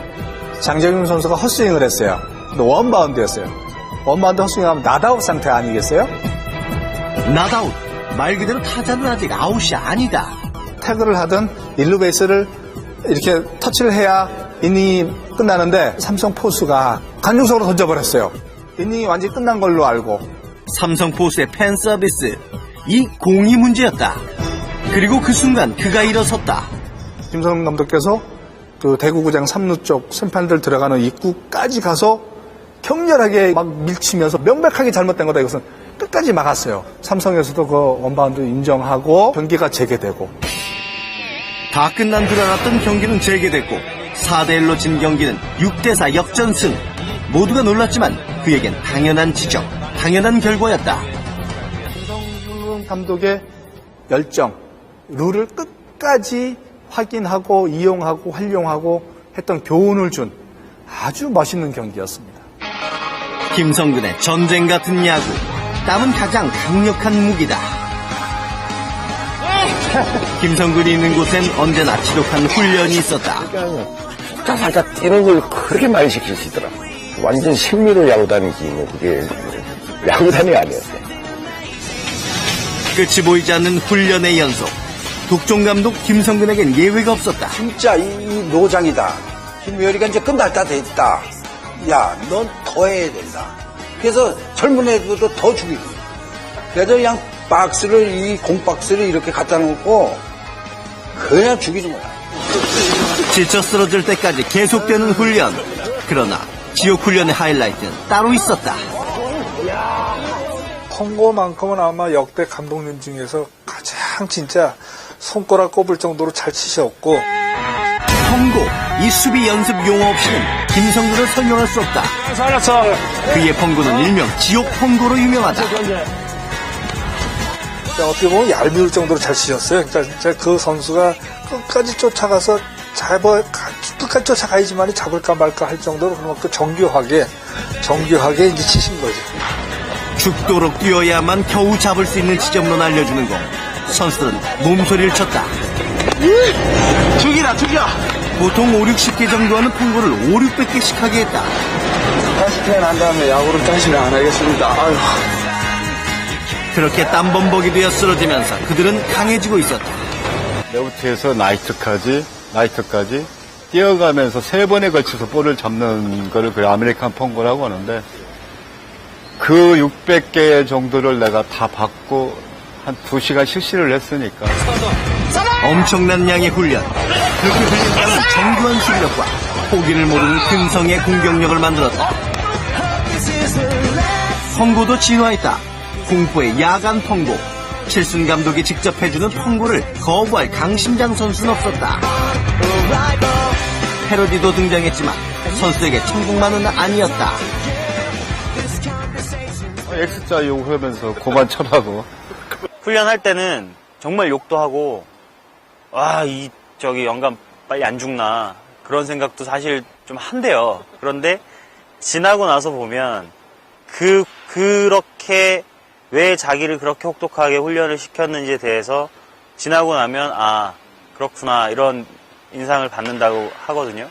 장재균 선수가 헛스윙을 했어요. 근데 원바운드였어요. 원바운드 헛스윙하면 낫아웃 상태 아니겠어요? 낫아웃. 말 그대로 타자는 아직 아웃이 아니다. 태그를 하든 1루 베이스를 이렇게 터치를 해야 이닝이 끝나는데 삼성 포수가 관중석으로 던져버렸어요. 이닝이 완전히 끝난 걸로 알고. 삼성 포수의 팬 서비스. 이 공이 문제였다. 그리고 그 순간 그가 일어섰다. 김성근 감독께서 그 대구구장 3루 쪽 심판들 들어가는 입구까지 가서 격렬하게 막 밀치면서 명백하게 잘못된 거다. 이것은 끝까지 막았어요. 삼성에서도 그 원바운드 인정하고 경기가 재개되고. 다 끝난 줄 알았던 경기는 재개됐고 4대1로 진 경기는 6대4 역전승. 모두가 놀랐지만 그에겐 당연한 지적, 당연한 결과였다. 김성근 감독의 열정, 룰을 끝까지 확인하고 이용하고 활용하고 했던 교훈을 준 아주 멋있는 경기였습니다. 김성근의 전쟁 같은 야구. 땀은 가장 강력한 무기다. 김성근이 있는 곳엔 언제나 지독한 훈련이 있었다. 살짝 뛰는 걸 그렇게 많이 시키시더라. 완전 생미로 야구단이지 뭐 그게 야구단이 아니었어요. 끝이 보이지 않는 훈련의 연속. 독종 감독 김성근에겐 예외가 없었다. 진짜 이 노장이다. 김효리가 이제 끝날 때 됐다. 야, 넌 더 해야 된다. 그래서 젊은 애들도 더 죽이고. 그래서 그냥 박스를, 이 공박스를 이렇게 갖다 놓고 그냥 죽이는 거야. 지쳐 쓰러질 때까지 계속되는 훈련. 그러나 지옥 훈련의 하이라이트는 따로 있었다. 펑고만큼은 아마 역대 감독님 중에서 가장 진짜 손가락 꼽을 정도로 잘 치셨고. 펑고, 이 수비 연습 용어 없이는 김성근을 설명할 수 없다. 그의 펑고는 일명 지옥 펑고로 유명하다. 어떻게 보면 얄미울 정도로 잘 치셨어요. 그러니까 진짜 그 선수가 끝까지 쫓아가서 끝까지 쫓아가야지만 잡을까 말까 할 정도로 그만큼 정교하게 이제 치신 거죠. 죽도록 뛰어야만 겨우 잡을 수 있는 지점으로 날려주는 공. 선수들은 몸소리를 쳤다. 죽이라. 보통 5, 60개 정도 하는 펑고를 5, 600개씩 하게 했다. 다시 태어난 다음에 야구를 다시는 안 하겠습니다. 아유. 그렇게 땀범벅이 되어 쓰러지면서 그들은 강해지고 있었다. 레프트에서 나이트까지 뛰어가면서 3번에 걸쳐서 볼을 잡는 거를 그 아메리칸 펑고라고 하는데 그 600개 정도를 내가 다 받고 한 2시간 실시를 했으니까. 엄청난 양의 훈련, 그렇게 훈련하는 정교한 실력과 포기를 모르는 근성의 공격력을 만들었다. 펑고도 진화했다. 공포의 야간 펑고. 칠순 감독이 직접 해주는 펑고를 거부할 강심장 선수는 없었다. 패러디도 등장했지만 선수에게 천국만은 아니었다. X자 욕하면서 고만 쳐라고. 훈련할 때는 정말 욕도 하고 영감 빨리 안 죽나 그런 생각도 사실 좀 한대요. 그런데 지나고 나서 보면 그렇게 왜 자기를 그렇게 혹독하게 훈련을 시켰는지에 대해서 지나고 나면 그렇구나 이런 인상을 받는다고 하거든요.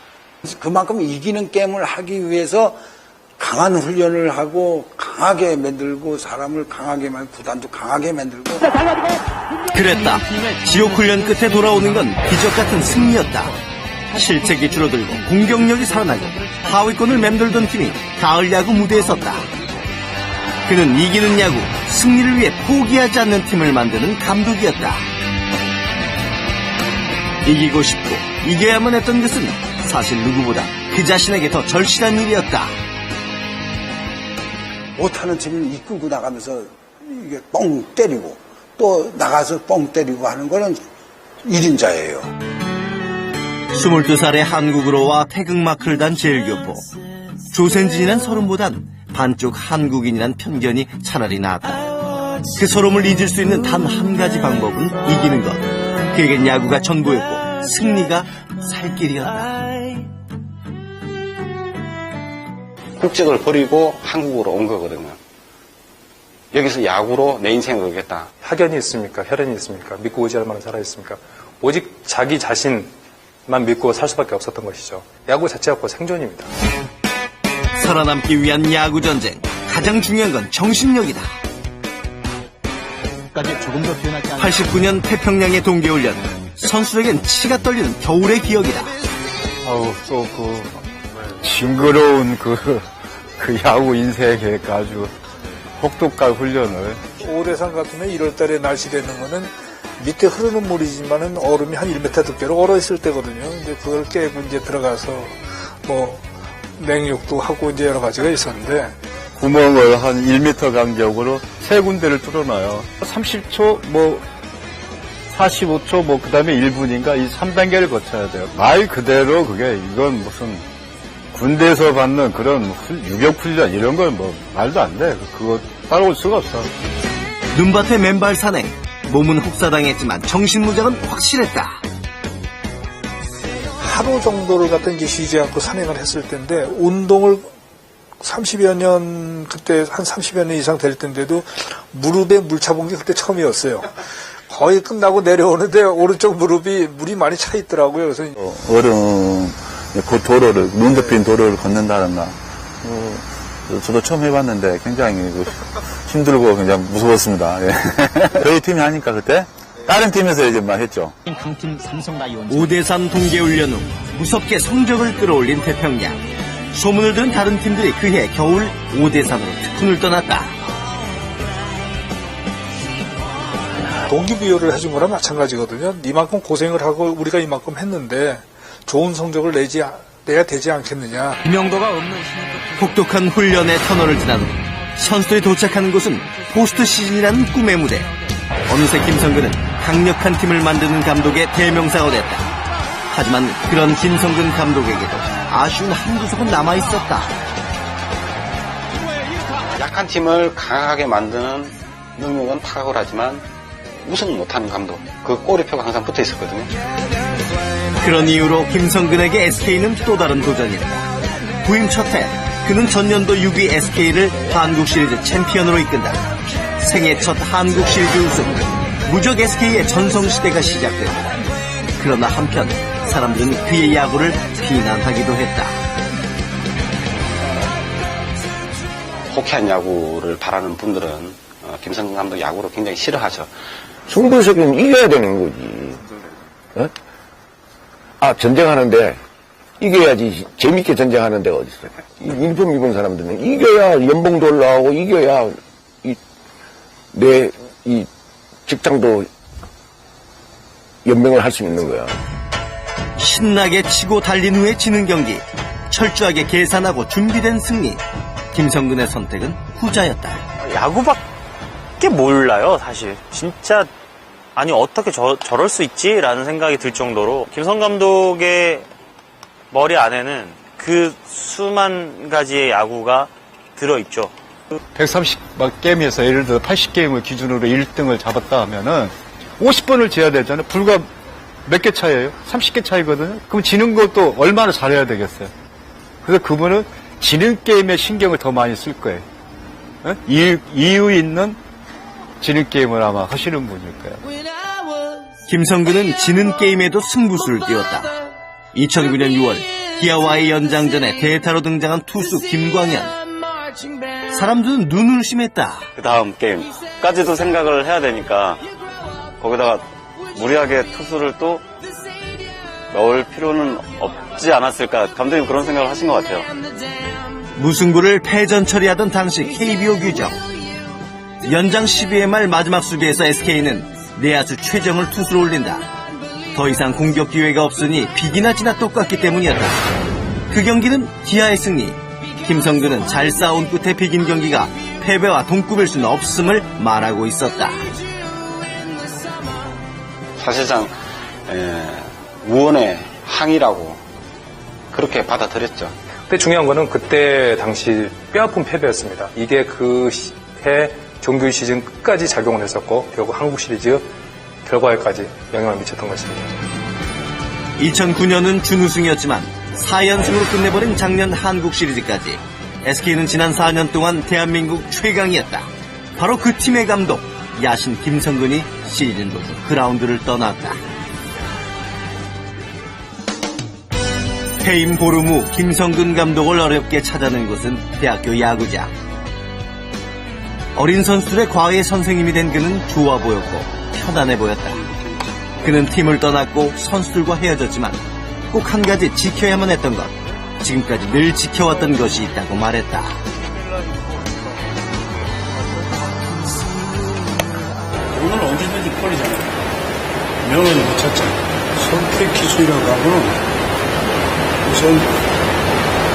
그만큼 이기는 게임을 하기 위해서 강한 훈련을 하고 강하게 만들고 사람을 강하게 만들고 구단도 강하게 만들고 그랬다. 지옥 훈련 끝에 돌아오는 건 기적 같은 승리였다. 실책이 줄어들고 공격력이 살아나고 하위권을 맴돌던 팀이 가을 야구 무대에 섰다. 그는 이기는 야구, 승리를 위해 포기하지 않는 팀을 만드는 감독이었다. 이기고 싶고 이겨야만 했던 것은 사실 누구보다 그 자신에게 더 절실한 일이었다. 못하는 팀을 이끌고 나가면서 이게 뻥 때리고 또 나가서 뻥 때리고 하는 거는 1인자예요. 22살에 한국으로 와 태극마크를 단 제일교포. 조센진이란 서름보단 반쪽 한국인이란 편견이 차라리 나았다. 그 서름을 잊을 수 있는 단 한 가지 방법은 이기는 것. 그에겐 야구가 전부였고 승리가 살 길이었다. 국적을 버리고 한국으로 온 거거든요. 여기서 야구로 내 인생을 걸겠다. 학연이 있습니까? 혈연이 있습니까? 믿고 의지할 만한 사람이 있습니까? 오직 자기 자신만 믿고 살 수밖에 없었던 것이죠. 야구 자체가 곧 생존입니다. 살아남기 위한 야구 전쟁. 가장 중요한 건 정신력이다. 89년 태평양의 동계훈련. 선수에겐 치가 떨리는 겨울의 기억이다. 또 징그러운 그 야구 인생에 아주 혹독한 훈련을. 오대산 같으면 1월달에 날씨 되는 거는 밑에 흐르는 물이지만은 얼음이 한 1m 두께로 얼어있을 때거든요. 이제 그걸 깨고 이제 들어가서 냉육도 하고 이제 여러 가지가 있었는데. 구멍을 한 1m 간격으로 3군데를 뚫어놔요. 30초, 45초, 그 다음에 1분인가 이 3단계를 거쳐야 돼요. 말 그대로 이건 무슨 군대에서 받는 그런 유격훈련 이런 건 말도 안 돼. 그거 따라올 수가 없어. 눈밭의 맨발 산행. 몸은 혹사당했지만 정신무장은 확실했다. 하루 정도를 갖다 이제 쉬지 않고 산행을 했을 텐데 운동을 30여 년 그때 한 30여 년 이상 될 텐데도 무릎에 물 차본 게 그때 처음이었어요. 거의 끝나고 내려오는데 오른쪽 무릎이 물이 많이 차 있더라고요. 그래서 얼음 그 도로를 눈 덮인 도로를 걷는다든가 저도 처음 해봤는데 굉장히 힘들고 굉장히 무서웠습니다. 예. 저희 팀이 하니까 그때 다른 팀에서 이제 막 했죠. 강팀 삼성라이온즈. 오대산 동계훈련 후 무섭게 성적을 끌어올린 태평양. 소문을 들은 다른 팀들이 그해 겨울 오대산으로 특훈을 떠났다. 동기부여를 해준 거랑 마찬가지거든요. 이만큼 고생을 하고 우리가 이만큼 했는데 좋은 성적을 내야 되지 않겠느냐. 명도가 없는 혹독한 훈련의 터널을 지난 후 선수들이 도착하는 곳은 포스트 시즌이라는 꿈의 무대. 어느새 김성근은 강력한 팀을 만드는 감독의 대명사가 됐다. 하지만 그런 김성근 감독에게도 아쉬운 한 구석은 남아있었다. 약한 팀을 강하게 만드는 능력은 탁월하지만 우승 못하는 감독. 그 꼬리표가 항상 붙어 있었거든요. 그런 이유로 김성근에게 SK는 또 다른 도전이었다. 부임 첫해 그는 전년도 6위 SK를 한국 시리즈 챔피언으로 이끈다. 생애 첫 한국 시리즈 우승. 무적 SK의 전성시대가 시작된다. 그러나 한편 사람들은 그의 야구를 비난하기도 했다. 호쾌한 야구를 바라는 분들은 김성근 감독 야구를 굉장히 싫어하죠. 승부수는 이겨야 되는 거지. 어? 아, 전쟁하는데 이겨야지. 재밌게 전쟁하는 데가 어딨어. 유니폼 입은 사람들은 이겨야 연봉도 올라오고 이겨야 내 직장도 연명을 할 수 있는 거야. 신나게 치고 달린 후에 지는 경기. 철저하게 계산하고 준비된 승리. 김성근의 선택은 후자였다. 야구밖에 몰라요, 사실. 진짜 아니 어떻게 저럴 수 있지라는 생각이 들 정도로 김성 감독의 머리 안에는 그 수만 가지의 야구가 들어있죠. 130게임에서 예를 들어 80게임을 기준으로 1등을 잡았다 하면은 50번을 지어야 되잖아요. 불과 몇 개 차이예요? 30개 차이거든요. 그럼 지는 것도 얼마나 잘해야 되겠어요. 그래서 그분은 지는 게임에 신경을 더 많이 쓸 거예요. 어? 이유 있는 지는 게임을 아마 하시는 분일 거예요. 김성근은 지는 게임에도 승부수를 띄웠다. 2009년 6월 기아와의 연장전에 대타로 등장한 투수 김광현. 사람들은 눈을 심했다. 그 다음 게임까지도 생각을 해야 되니까 거기다가 무리하게 투수를 또 넣을 필요는 없지 않았을까. 감독님 그런 생각을 하신 것 같아요. 무승부를 패전 처리하던 당시 KBO 규정. 연장 12회 말 마지막 수비에서 SK는 내야수 최정을 투수로 올린다. 더 이상 공격 기회가 없으니 비기나 지나 똑같기 때문이었다. 그 경기는 기아의 승리. 김성근은 잘 싸운 끝에 비긴 경기가 패배와 동급일 수는 없음을 말하고 있었다. 사실상 무언의 항의라고 그렇게 받아들였죠. 근데 중요한 거는 그때 당시 뼈아픈 패배였습니다. 이게 그 해 정규 시즌 끝까지 작용을 했었고 결국 한국 시리즈 결과에까지 영향을 미쳤던 것입니다. 2009년은 준우승이었지만 4연승으로 끝내버린 작년 한국 시리즈까지 SK는 지난 4년 동안 대한민국 최강이었다. 바로 그 팀의 감독 야신 김성근이 시즌 도중 그라운드를 떠났다. 퇴임 보름 후 김성근 감독을 어렵게 찾아낸 곳은 대학교 야구장. 어린 선수들의 과외 선생님이 된 그는 좋아 보였고 편안해 보였다. 그는 팀을 떠났고 선수들과 헤어졌지만 꼭 한 가지 지켜야만 했던 것, 지금까지 늘 지켜왔던 것이 있다고 말했다. 오늘 언제든지 폴이잖아요. 명은 못 찾잖아요. 선택 기술이라고 하고는 우선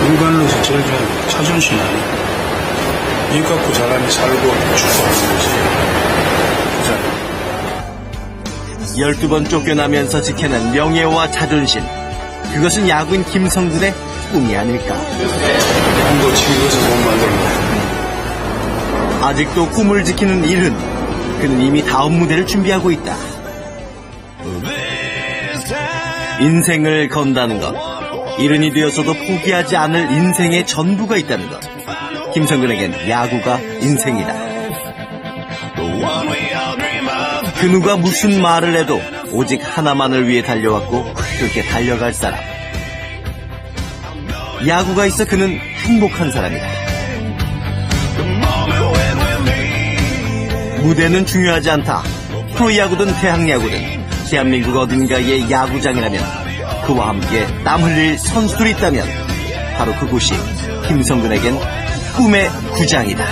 인간으로서 제일 중요한 자존심 아니에요. 이 갖고 사람이 살고 죽어가는 거지. 12번 쫓겨나면서 지켜낸 명예와 자존심. 그것은 야구인 김성근의 꿈이 아닐까. 한도 지금에서 못 만든 거야. 아직도 꿈을 지키는 이른. 그는 이미 다음 무대를 준비하고 있다. 인생을 건다는 것. 이른이 되어서도 포기하지 않을 인생의 전부가 있다는 것. 김성근에겐 야구가 인생이다. 그 누가 무슨 말을 해도 오직 하나만을 위해 달려왔고 그렇게 달려갈 사람. 야구가 있어 그는 행복한 사람이다. 무대는 중요하지 않다. 프로야구든 대학야구든 대한민국 어딘가의 야구장이라면 그와 함께 땀 흘릴 선수들이 있다면 바로 그곳이 김성근에겐 꿈의 구장이다.